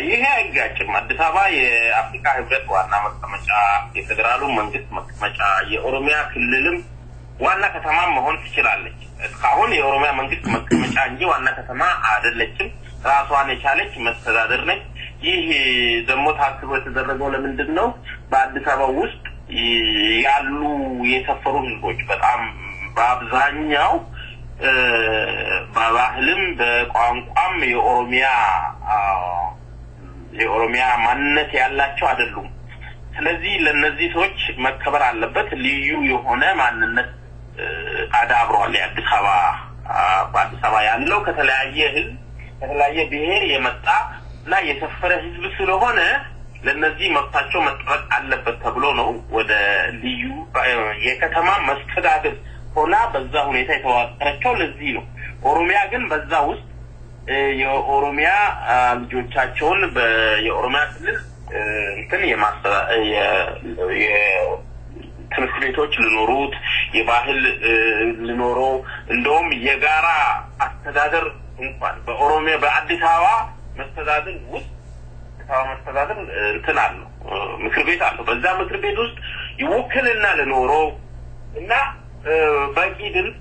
ይሄ አይጋጭም አዲስ አበባ የአፍሪካ ህብረት ዋና መቀመጫ የፌደራሉ መንግስት መቀመጫ የኦሮሚያ ክልልም ዋና ከተማ መሆን ትችላለች እስካሁን የኦሮሚያ መንግስት መቀመጫ እንጂ ዋና ከተማ አይደለችም ራሷን የቻለች መስተዳድር ነች ይህ ደግሞ ታስቦ የተደረገው ለምንድነው በአዲስ አበባ ውስጥ ያሉ የሰፈሩ ህዝቦች በጣም በአብዛኛው በባህልም በቋንቋም የኦሮሚያ ማንነት ያላቸው አይደሉም ስለዚህ ለነዚህ ሰዎች መከበር አለበት ልዩ የሆነ ማንነት አዳብሯል የአዲስ አበባ ያለው ከተለያየ ህዝብ ከተለያየ ብሔር የመጣ እና የሰፈረ ህዝብ ስለሆነ ለነዚህ መብታቸው መጠበቅ አለበት ተብሎ ነው ወደ ልዩ የከተማ መስተዳድር ሆና በዛ ሁኔታ የተዋቀረችው ለዚህ ነው ኦሮሚያ ግን በዛ ውስጥ የኦሮሚያ ልጆቻቸውን በየኦሮሚያ ክልል እንትን ትምህርት ቤቶች ሊኖሩት የባህል ሊኖረው እንደውም የጋራ አስተዳደር እንኳን በኦሮሚያ በአዲስ አበባ መስተዳድር ውስጥ መስተዳድር እንትን አለው ምክር ቤት አለው በዛ ምክር ቤት ውስጥ ይወክልና ለኖረው እና በቂ ድምፅ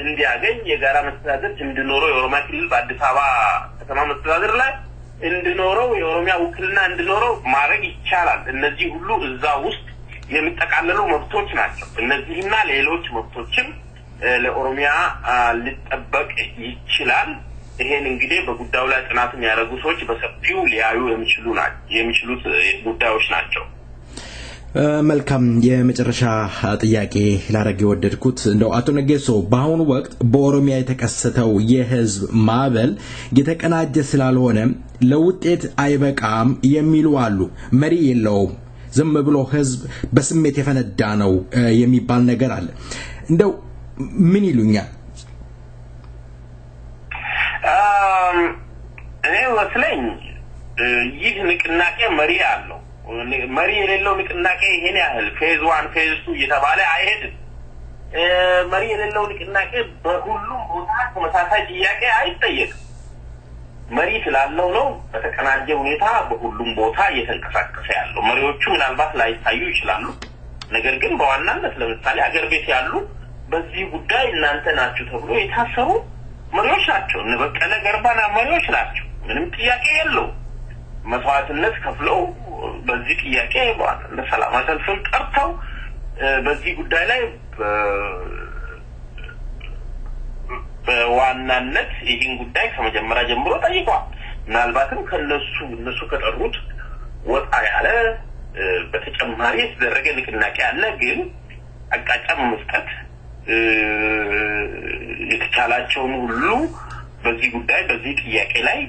እንዲያገኝ የጋራ መስተዳድር እንዲኖረው የኦሮሚያ ክልል በአዲስ አበባ ከተማ መስተዳድር ላይ እንዲኖረው የኦሮሚያ ውክልና እንዲኖረው ማድረግ ይቻላል እነዚህ ሁሉ እዛ ውስጥ የሚጠቃለሉ መብቶች ናቸው እነዚህና ሌሎች መብቶችም ለኦሮሚያ ሊጠበቅ ይችላል ይሄን እንግዲህ በጉዳዩ ላይ ጥናትን ያደረጉ ሰዎች በሰፊው ሊያዩ የሚችሉት ጉዳዮች ናቸው መልካም የመጨረሻ ጥያቄ ላረግ የወደድኩት እንደው አቶ ነጌሶ በአሁኑ ወቅት በኦሮሚያ የተከሰተው የህዝብ ማዕበል የተቀናጀ ስላልሆነ ለውጤት አይበቃም የሚሉ አሉ መሪ የለውም ዝም ብሎ ህዝብ በስሜት የፈነዳ ነው የሚባል ነገር አለ እንደው ምን ይሉኛል እኔ ወስለኝ ይህ ንቅናቄ መሪ አለው መሪ የሌለው ንቅናቄ ይሄን ያህል ፌዝ 1 ፌዝ 2 እየተባለ አይሄድም መሪ የሌለው ንቅናቄ በሁሉም ቦታ ተመሳሳይ ጥያቄ አይጠየቅም መሪ ስላለው ነው በተቀናጀ ሁኔታ በሁሉም ቦታ እየተንቀሳቀሰ ያለው መሪዎቹ ምናልባት ላይታዩ ይችላሉ ነገር ግን በዋናነት ለምሳሌ አገር ቤት ያሉ በዚህ ጉዳይ እናንተ ናችሁ ተብሎ የታሰሩ መሪዎች ናቸው በቀለ ገርባና መሪዎች ናቸው ምንም ጥያቄ የለው መስዋዕትነት ከፍለው በዚህ ጥያቄ ለሰላማዊ ሰልፍን ጠርተው በዚህ ጉዳይ ላይ በዋናነት ይህን ጉዳይ ከመጀመሪያ ጀምሮ ጠይቋል ምናልባትም እነሱ ከጠሩት ወጣ ያለ በተጨማሪ የተደረገ ንቅናቄ አለ ግን አቅጣጫ መስጠት የተቻላቸውን ሁሉ በዚህ ጉዳይ በዚህ ጥያቄ ላይ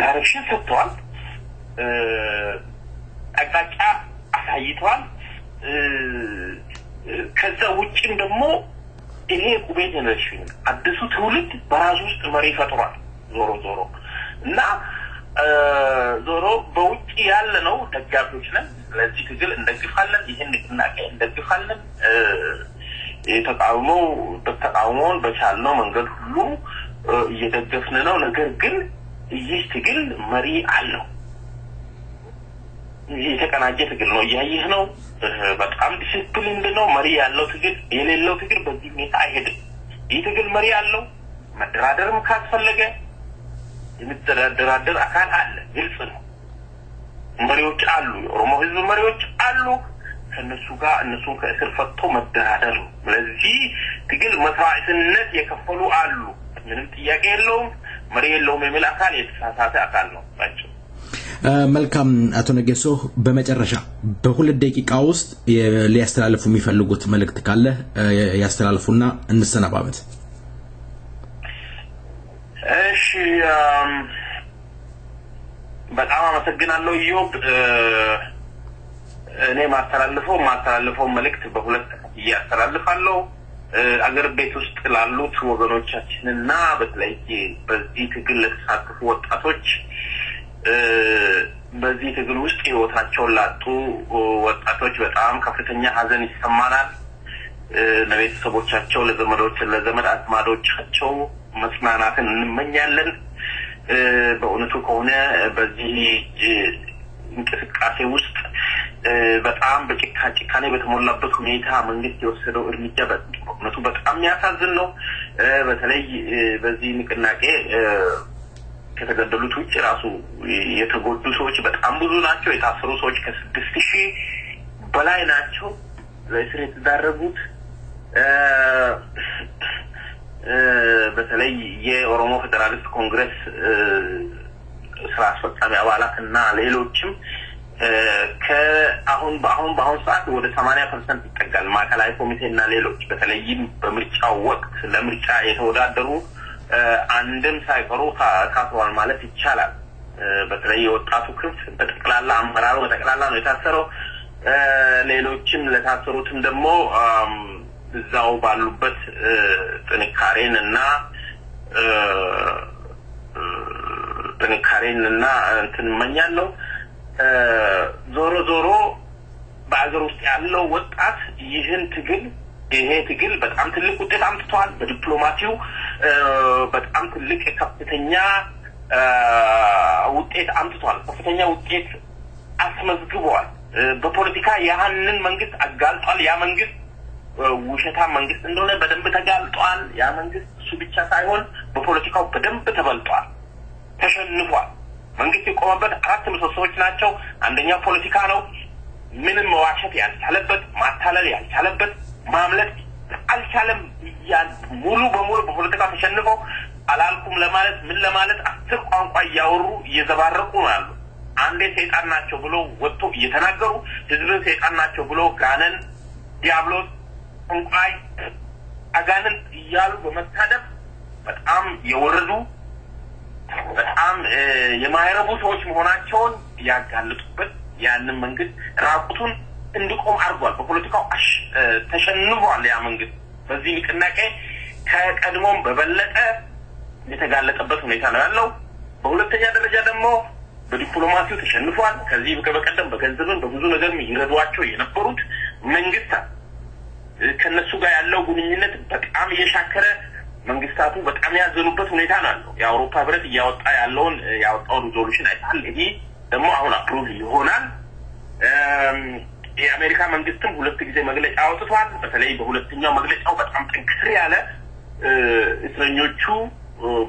ዳይሬክሽን ሰጥተዋል አቅጣጫ አሳይተዋል ከዛ ውጪም ደግሞ ይሄ ቁቤ ጀነሬሽን አዲሱ ትውልድ በራሱ ውስጥ መሪ ፈጥሯል ዞሮ እና ዞሮ በውጪ ያለ ነው ደጋፊዎች ነን ስለዚህ ትግል እንደግፋለን ይሄን ንቅናቄ እንደግፋለን ተቃውሞውን በቻልነው መንገድ ሁሉ እየደገፍን ነው ነገር ግን ይህ ትግል መሪ አለው ይህ የተቀናጀ ትግል ነው እያየህ ነው በጣም ዲሲፕሊን ነው መሪ ያለው ትግል የሌለው ትግል በዚህ ሁኔታ አይሄድም ይህ ትግል መሪ አለው መደራደርም ካስፈለገ የሚደራደር አካል አለ ግልጽ ነው መሪዎች አሉ የኦሮሞ ህዝብ መሪዎች አሉ ከነሱ ጋር እነሱን ከእስር ፈትቶ መደራደር ስለዚህ ትግል መስዋዕትነት የከፈሉ አሉ ምንም ጥያቄ የለውም መሪ የለውም የሚል አካል የተሳሳተ አካል ነው ባጭሩ መልካም አቶ ነጌሶ በመጨረሻ በሁለት ደቂቃ ውስጥ ሊያስተላልፉ የሚፈልጉት መልእክት ካለ ያስተላልፉና እንሰናባበት እሺ በጣም አመሰግናለሁ ኢዮብ እኔ ማስተላልፈው መልእክት በሁለት ያስተላልፋለሁ አገር ቤት ውስጥ ላሉት ወገኖቻችንና በተለይ በዚህ ትግል ለተሳተፉ ወጣቶች በዚህ ትግል ውስጥ ህይወታቸውን ላጡ ወጣቶች በጣም ከፍተኛ ሀዘን ይሰማናል ለቤተሰቦቻቸው ለዘመድ አዝማዶቻቸው መጽናናትን እንመኛለን በእውነቱ ከሆነ በዚህ እንቅስቃሴ ውስጥ በጣም በጭካኔ በተሞላበት ሁኔታ መንግስት የወሰደው እርምጃ በእውነቱ በጣም ያሳዝን ነው በተለይ በዚህ ንቅናቄ ከተገደሉት ውጭ ራሱ የተጎዱ ሰዎች በጣም ብዙ ናቸው የታሰሩ ሰዎች ከ6000 በላይ ናቸው ለእስር የተዳረጉት በተለይ የኦሮሞ ፌደራሊስት ኮንግረስ ስራ አስፈጻሚ አባላትና ሌሎችም በአሁን ሰዓት ወደ 80% ይጠጋል ማዕከላዊ ኮሚቴና ሌሎች በተለይም በምርጫው ወቅት ለምርጫ የተወዳደሩ አንድም ሳይቀሩ ታስረዋል ማለት ይቻላል በተለይ የወጣቱ ክፍል በጠቅላላ አመራሩ በጠቅላላ ነው የታሰረው ሌሎችም ለታሰሩትም ደግሞ እዛው ባሉበት ጥንካሬንና እንትን መኛለው ዞሮ በአገር ውስጥ ያለው ወጣት ይሄን ትግል በጣም ትልቅ ውጤት አምጥቷል በዲፕሎማሲው በጣም ትልቅ ከፍተኛ ውጤት አምጥቷል ከፍተኛ ውጤት አስመዝግቧል በፖለቲካ ያንን መንግስት አጋልጧል ያ መንግስት ውሸታ መንግስት እንደሆነ በደንብ ተጋልጧል ያ መንግስት እሱ ብቻ ሳይሆን በፖለቲካው በደንብ ተበልጧል ተሸንፏል መንግስት የቆመበት አራት ምሰሶች ናቸው አንደኛው ፖለቲካ ነው ምንም መዋሸት ያልቻለበት ማታለል ያልቻለበት ማምለጥ አልቻለም ሙሉ በሙሉ በፖለቲካ ተሸንፎ አላልኩም ለማለት ምን ለማለት አስር ቋንቋ ያወሩ እየዘባረቁ ነው ያሉ አንዴ ሰይጣን ናቸው ብሎ ወጥቶ እየተናገሩ ህዝብን ሰይጣን ናቸው ብሎ ጋነን ዲያብሎስ እንቋይ አጋነን ይያሉ በመታደብ በጣም የወረዱ በጣም የማይረቡ ሰዎች መሆናቸውን ያጋለጡበት ያንን መንግስት ራቁቱን እንዲቆም አርጓል በፖለቲካው ተሸንፏል ያ መንግስት በዚህ ንቅናቄ ከቀድሞም በበለጠ የተጋለጠበት ሁኔታ ነው ያለው በሁለተኛ ደረጃ ደግሞ በዲፕሎማሲው ተሸንፏል ከዚህ በቀደም በገንዘብም በብዙ ነገር ይረዷቸው የነበሩት መንግስታት ከነሱ ጋር ያለው ግንኙነት በጣም እየሻከረ መንግስታቱ በጣም ያዘኑበት ሁኔታ ነው ያለው የአውሮፓ ህብረት ያወጣው ሪዞሉሽን አይታል ይሄ ደግሞ አሁን አፕሩቭ ይሆናል የአሜሪካ መንግስትም ሁለት ጊዜ መግለጫ አውጥቷል በተለይ በሁለተኛው መግለጫው በጣም ጠንክር ያለ እስረኞቹ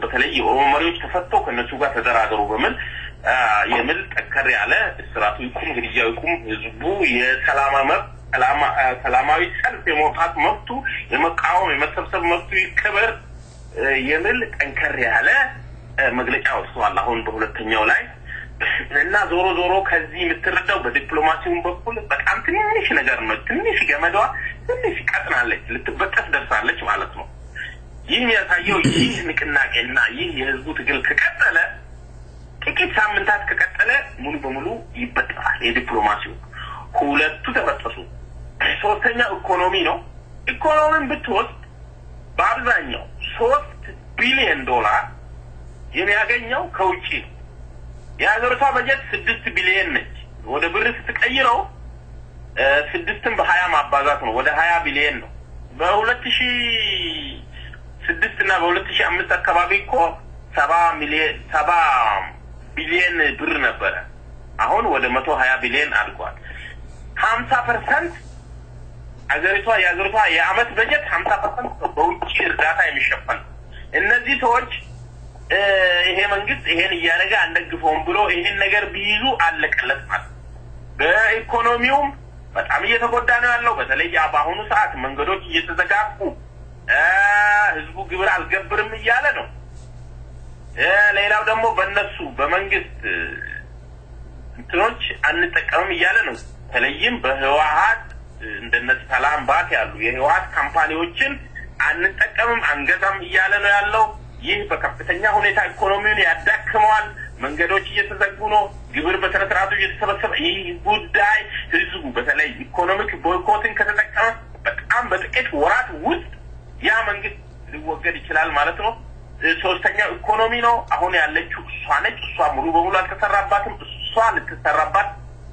በተለይ የኦሮሞ መሪዎች ተፈተው ከነሱ ጋር ተደራደሩ በመል የምል ጠንከር ያለ እስራቱ ይቁም ግድያው ይቁም ህዝቡ ሰላማዊ ሰልፍ የመውጣት መብቱ የመቃወም የመሰብሰብ መብቱ ይከበር የምል ጠንከር ያለ መግለጫ አውጥቷል አሁን በሁለተኛው ላይ እና ዞሮ ከዚህ የምትረዳው በዲፕሎማሲው በኩል በጣም ትንሽ ነገር ነው ትንሽ ገመዷ ትንሽ ቀጥናለች ልትበጠስ ደርሳለች ማለት ነው ይህ የሚያሳየው ይህ ንቅናቄና ይህ የህዝቡ ትግል ከቀጠለ ጥቂት ሳምንታት ከቀጠለ ሙሉ በሙሉ ይበጠሳል የዲፕሎማሲው ሁለቱ ተበጠሱ ሶስተኛ ኢኮኖሚ ነው ኢኮኖሚን ብትወስድ በአብዛኛው 3 ቢሊዮን ዶላር የሚያገኘው ከውጪ የሀገሪቷ በጀት 6 ቢሊዮን ነች ወደ ብር ስትቀይረው 6ን በ20 ማባዛት ነው ወደ 20 ቢሊዮን ነው በ2006 እና በ2005 አካባቢ እኮ 7 ቢሊዮን ብር ነበረ አሁን ወደ 120 ቢሊዮን አድጓል 50% የሀገሪቷ የአመት በጀት 50% በውጪ እርዳታ የሚሸፈን እነዚህ ሰዎች ይሄ መንግስት ይሄን እያደረገ አንደግፈውም ብሎ ይሄን ነገር ቢይዙ አለቀለት ማለት በኢኮኖሚውም በጣም እየተጎዳ ነው ያለው በተለይ በአሁኑ ሰዓት መንገዶች እየተዘጋጉ ህዝቡ ግብር አልገብርም እያለ ነው ሌላው ደግሞ በእነሱ በመንግስት እንትኖች አንጠቀምም እያለ ነው ተለይም በህዋሃት እንደነዚህ ሰላም ባክ ያሉ የህዋሃት ካምፓኒዎችን አንጠቀምም አንገዛም እያለ ነው ያለው ይህ በከፍተኛ ሁኔታ ኢኮኖሚውን ያዳክመዋል መንገዶች እየተዘጉ ነው ግብር በተረራቱ እየተሰበሰበ ይህ ጉዳይ ህዝቡ በተለይ ኢኮኖሚክ ቦይኮትን ከተጠቀመ በጣም በጥቂት ወራት ውስጥ ያ መንግስት ሊወገድ ይችላል ማለት ነው ሶስተኛው ኢኮኖሚ ነው አሁን ያለችው እሷ ነች እሷ ሙሉ በሙሉ አልተሰራባትም እሷ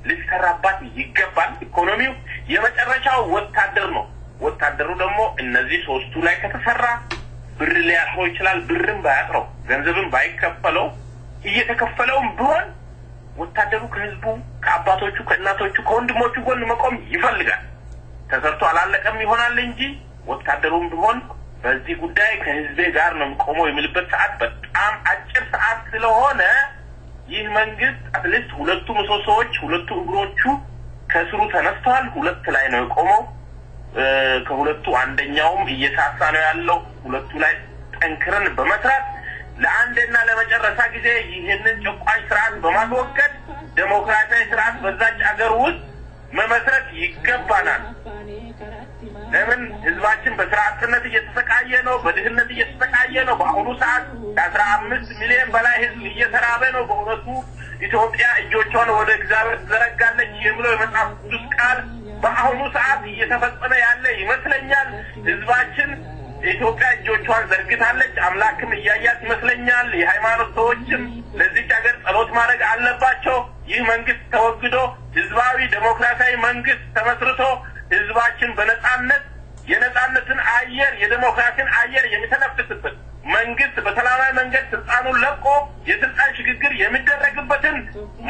ልትሰራባት ይገባል ኢኮኖሚው የመጨረሻው ወታደር ነው ወታደሩ ደግሞ እነዚህ ሶስቱ ላይ ከተሰራ ብር ሊያስረው ይችላል ብርም ባያጥረው ገንዘብም ባይከፈለው እየተከፈለውም ቢሆን ወታደሩ ከህዝቡ ከአባቶቹ ከእናቶቹ ከወንድሞቹ ጎን መቆም ይፈልጋል ተሰርቶ አላለቀም ይሆናል እንጂ ወታደሩም ቢሆን በዚህ ጉዳይ ከህዝብ ጋር ነው ቆመው የሚልበት ሰዓት በጣም አጭር ሰዓት ስለሆነ ይህ መንግስት አትሊስት ሁለቱ ምሰሶዎች ሁለቱ እግሮቹ ከስሩ ተነስተዋል ሁለት ላይ ነው ቆመው ከሁለቱ አንደኛውም እየሳሳ ነው ያለው ሁለቱ ላይ ጠንክረን በመስራት ለአንድና ለመጨረሻ ጊዜ ይህንን ጨቋኝ ስርዓት በማስወገድ ዴሞክራሲያዊ ስርዓት በዛች ሀገር ውስጥ መመስረት ይገባናል ለምን ህዝባችን በስርዓትነት እየተሰቃየ ነው በድህነት እየተሰቃየ ነው በአሁኑ ሰዓት ከ15 ሚሊዮን በላይ ህዝብ እየተራበ ነው በእውነቱ ኢትዮጵያ እጆቿን ወደ እግዚአብሔር ዘረጋለች የሚለው የመጽሐፍ ቅዱስ ቃል በአሁኑ ሰዓት እየተፈጸመ ያለ ይመስለኛል ህዝባችን ኢትዮጵያ እጆቿን ዘርግታለች አምላክም እያያት ይመስለኛል የሃይማኖት ሰዎችም ለዚህ ሀገር ጸሎት ማድረግ አለባቸው ይህ መንግስት ተወግዶ ህዝባዊ ዴሞክራሲያዊ መንግስት ተመስርቶ ህዝባችን በነጻነት የነጻነትን አየር የዴሞክራሲን አየር የሚተነፍስበት መንግስት በሰላማዊ መንገድ ስልጣኑን ለቆ የስልጣን ሽግግር የሚደረግበትን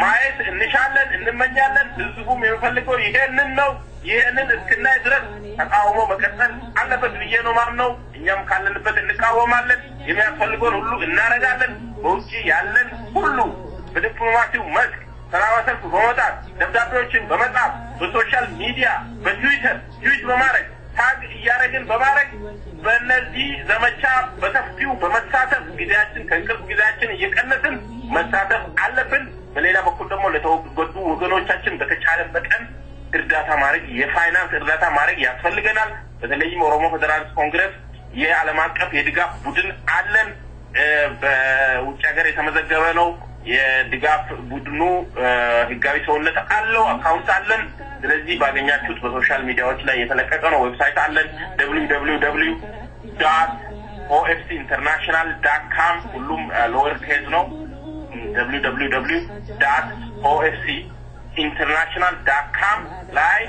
ማየት እንሻለን እንመኛለን። ህዝቡም የሚፈልገው ይሄንን ነው። ይሄንን እስክናይ ድረስ ተቃውሞ መቀጠል አለበት ብዬ ነው ማምነው። እኛም ካለንበት እንቃወማለን። የሚያስፈልገውን ሁሉ እናረጋለን። በውጪ ያለን ሁሉ በዲፕሎማሲው መስክ ሰላማዊ ሰልፍ በመውጣት ደብዳቤዎችን በመጻፍ በሶሻል ሚዲያ በትዊተር ትዊት በማድረግ ታግ እያረግን በማድረግ በእነዚህ ዘመቻ በሰፊው በመሳተፍ ጊዜያችን ከእንቅልፍ ጊዜያችን እየቀነስን መሳተፍ አለብን። በሌላ በኩል ደግሞ ለተወገዱ ወገኖቻችን በተቻለ መጠን እርዳታ ማድረግ የፋይናንስ እርዳታ ማድረግ ያስፈልገናል። በተለይም ኦሮሞ ፌደራሊስት ኮንግረስ የዓለም አቀፍ የድጋፍ ቡድን አለን። በውጭ ሀገር የተመዘገበ ነው። የድጋፍ ቡድኑ ህጋዊ ሰውነት አለው፣ አካውንት አለን። ስለዚህ ባገኛችሁት በሶሻል ሚዲያዎች ላይ የተለቀቀ ነው። ዌብሳይት አለን www.ofcinternational.com ሁሉም ሎወር ኬዝ ነው። www.ofcinternational.com ላይ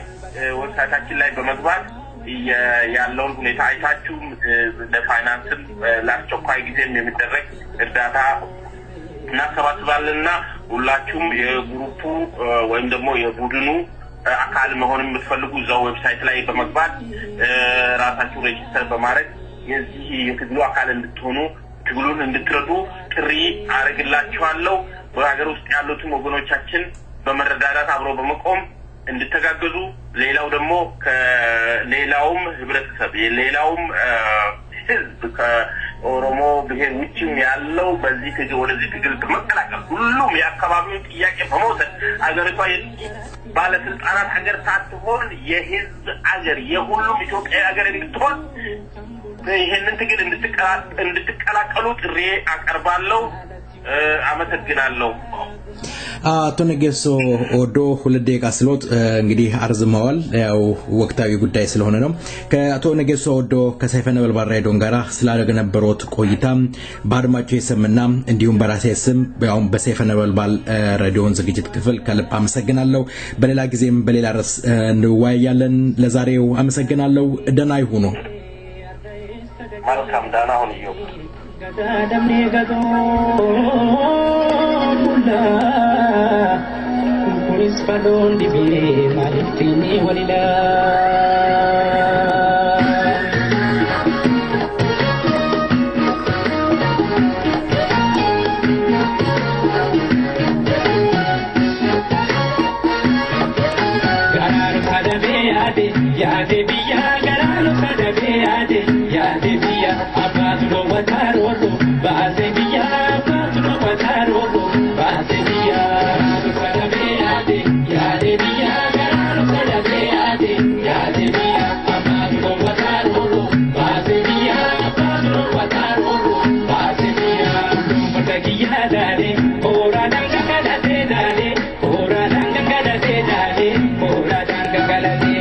ዌብሳይታችን ላይ በመግባት ያለውን ሁኔታ አይታችሁ ለፋይናንስም ለአስቸኳይ ጊዜም የሚደረግ እርዳታ እናሰባስባለንና ሁላችሁም የግሩፑ ወይም ደግሞ የቡድኑ አካል መሆን የምትፈልጉ እዛው ዌብሳይት ላይ በመግባት ራሳችሁ ሬጂስተር በማድረግ የዚህ የትግሉ አካል እንድትሆኑ ትግሉን እንድትረዱ ጥሪ አረግላችኋለሁ። በሀገር ውስጥ ያሉትን ወገኖቻችን በመረዳዳት አብሮ በመቆም እንድትጋገዙ ሌላው ደግሞ ከሌላውም ህብረተሰብ ሌላውም ህዝብ ከኦሮሞ ብሔር ውጭም ያለው በዚህ ትግል ወደዚህ ትግል በመቀላቀል ሁሉም የአካባቢውን ጥያቄ በመውሰድ አገሪቷ ባለስልጣናት ሀገር ሳትሆን የህዝብ አገር የሁሉም ኢትዮጵያ ሀገር እንድትሆን ይሄንን ትግል እንድትቀላቀሉ ጥሪ አቀርባለሁ። አመሰግናለሁ። አቶ ነገሶ ኦዶ ሁለት ደቂቃ ስሎት እንግዲህ አርዝመዋል። ያው ወቅታዊ ጉዳይ ስለሆነ ነው። ከአቶ ነገሶ ኦዶ ከሰይፈ ነበልባል ሬዲዮን ጋር ስላደረገነበሩት ቆይታ በአድማጮች ስምና እንዲሁም በራሴ ስም ያው በሰይፈ ነበልባል ሬዲዮን ዝግጅት ክፍል ከልብ አመሰግናለሁ። በሌላ ጊዜም በሌላ ርዕስ እንወያያለን። ለዛሬው አመሰግናለሁ። ደህና ይሁኑ። መልካም ደህና ሁኑ። damne gado mulla kuris padon dibe maltini walila garar kadabe ade yade biya garar kadabe ade yade biya abadu wataro basebiya abadu wataro basebiya kadabe ade yade biya garar kadabe ade yade biya abadu wataro basebiya abadu wataro basebiya matagiya dale ora danga kadate dale ora danga kadate dale ora danga kadate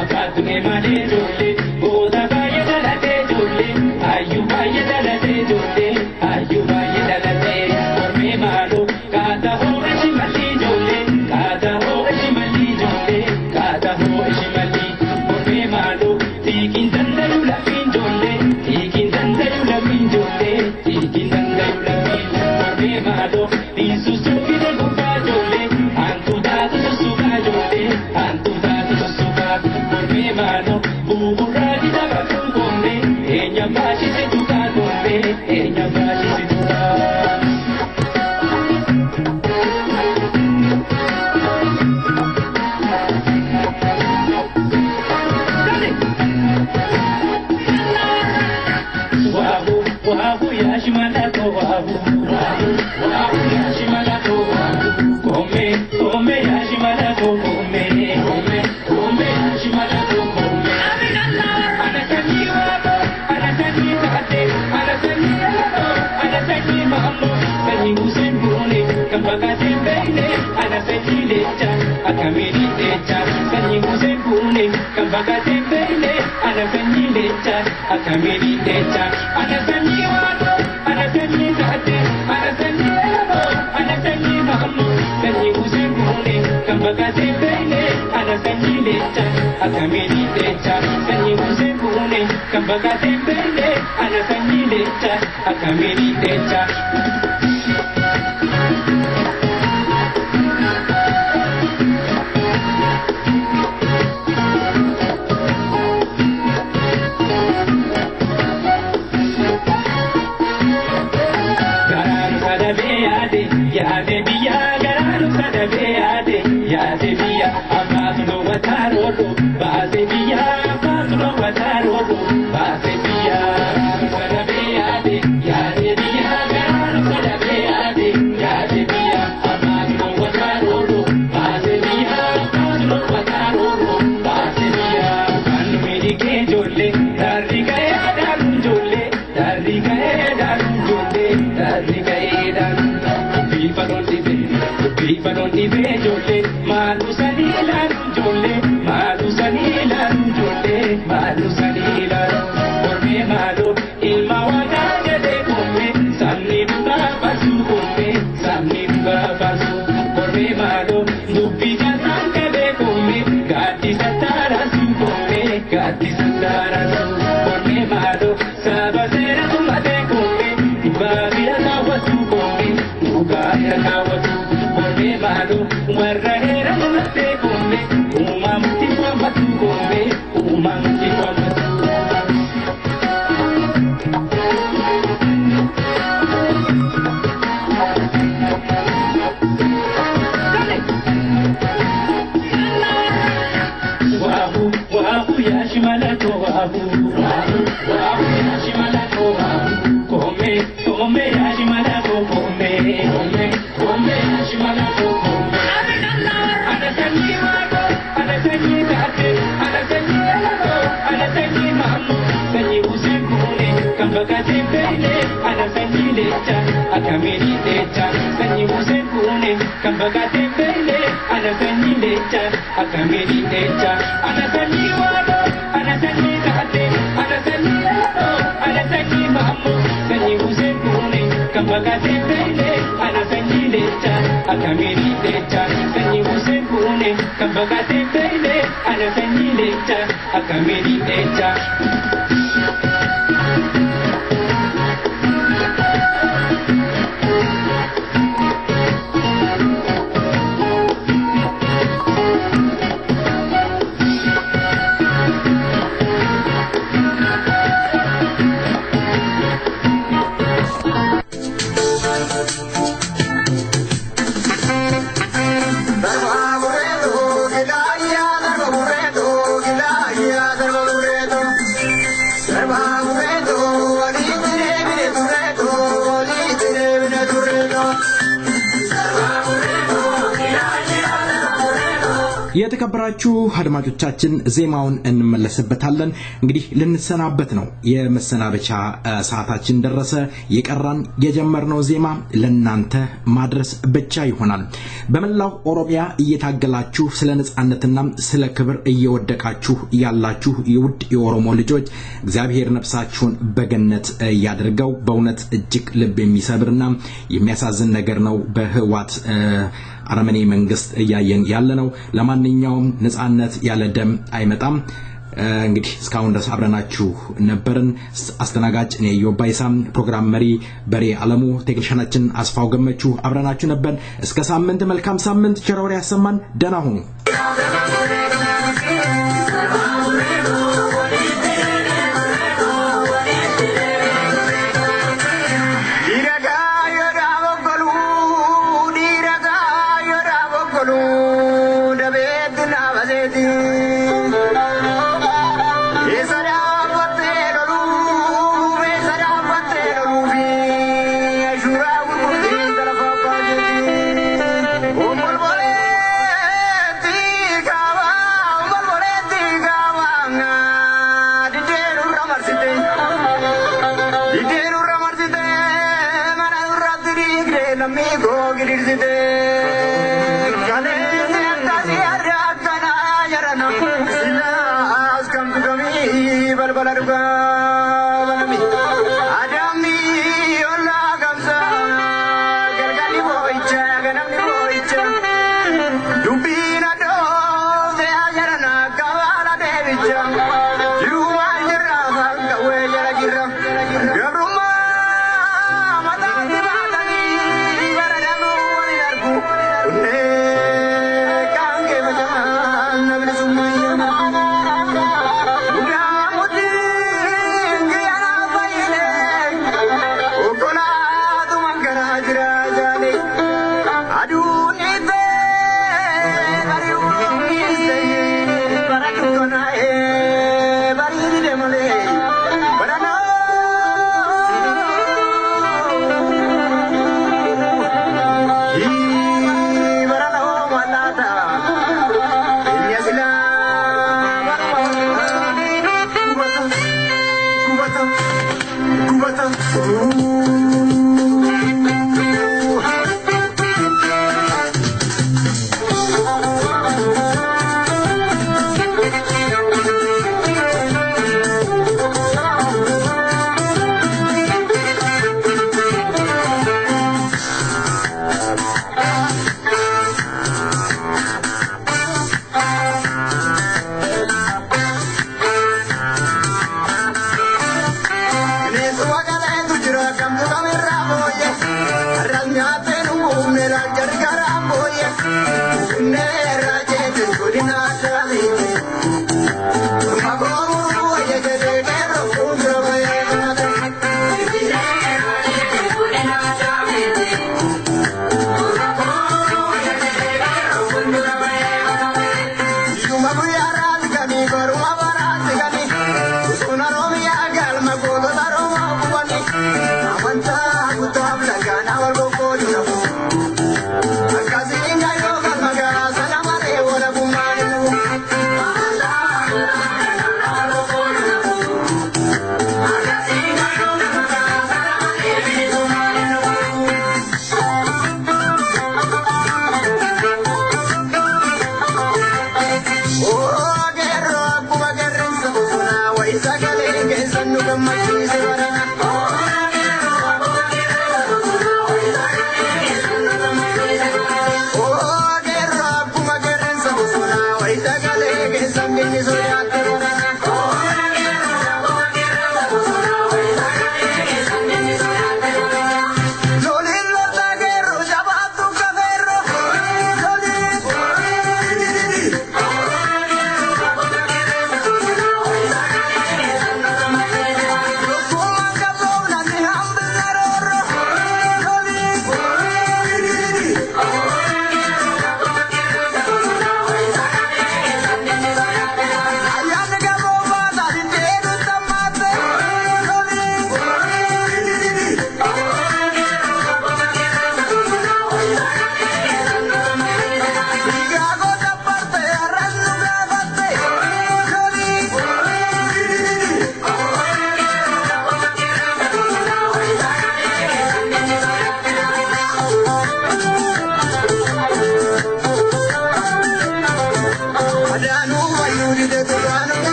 abadu emale dole boda baye dalate dole ayuba ye dalate dole ayuba ye dalate orme malo kada ho shimali dole kada ho shimali dole kada ho shimali orme malo tikin dandalu la fin dole tikin dandalu la fin dole tikin dandalu la fin orme malo tisu suki de gupa dole antu datu suka dole antu datu suka orme malo buradi da gombe enya bashi se tuka gombe enya bashi se tuka wahu ya shimala ko wahu ya shimala ko gombe ya shimala ko gombe ya shimala ko gombe bakate bene ana sanyi lecha akamedi lecha sanyi usebune kan bakate bene ana sanyi lecha akamedi lecha Yade biya garalu sadabe yade biya amatulo watarodo base biya amatulo watarodo base biya sadabe yade biya garalu sadabe yade biya amatulo watarodo base biya amatulo watarodo base biya kanu meri ke jolle dari gaya dalu jolle dari gaya dalu jolle dari gaya dalu Pipa non ti ve jolle, malu salila jolle, malu salila jolle, malu salila. Por me malu, il mawada jade komme, samni buka basu komme, samni buka basu. Por me malu, dubbi jasan kade komme, gati satara su komme, gati satara su. Por me malu, sabasera tumate komme, ibabira kawasu komme, ubaya kawasu. Malu, warahera mate komme, umamti kwamatu komme, umamti kwamatu. Wahu, wahu yashimalato wahu, wahu yashimalato wahu, komme, komme yashimalato komme, komme yashimalato. Bakate bene ana sanyi lecha akamedi lecha sanyi usebune kan bakate bene ana sanyi lecha akamedi lecha ana sanyi wado ana sanyi kate ana sanyi wado ana sanyi mamu sanyi usebune kan bakate bene ana sanyi lecha akamedi lecha sanyi usebune kan bakate bene ana sanyi lecha akamedi lecha. የተከበራችሁ አድማጮቻችን ዜማውን እንመለስበታለን። እንግዲህ ልንሰናበት ነው። የመሰናበቻ ሰዓታችን ደረሰ። የቀራን የጀመርነው ዜማ ለናንተ ማድረስ ብቻ ይሆናል። በመላው ኦሮሚያ እየታገላችሁ ስለ ነጻነትና ስለ ክብር እየወደቃችሁ ያላችሁ የውድ የኦሮሞ ልጆች እግዚአብሔር ነፍሳችሁን በገነት ያድርገው። በእውነት እጅግ ልብ የሚሰብርና የሚያሳዝን ነገር ነው በህዋት አረመኔ መንግስት ያየን ያለነው። ለማንኛውም ነጻነት ያለ ደም አይመጣም። እንግዲህ እስካሁን ድረስ አብረናችሁ ነበርን። አስተናጋጅ እኔ ዮባይሳም፣ ፕሮግራም መሪ በሬ አለሙ፣ ቴክኒሻናችን አስፋው ገመቹ አብረናችሁ ነበር። እስከ ሳምንት መልካም ሳምንት ቸር ወሬ ያሰማን። ደህና ሁኑ።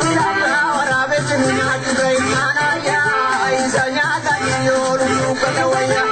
Waraabessi nyaatu reeyyaan ayyaa isa nyaata yoo lubbuu kana wayyaa.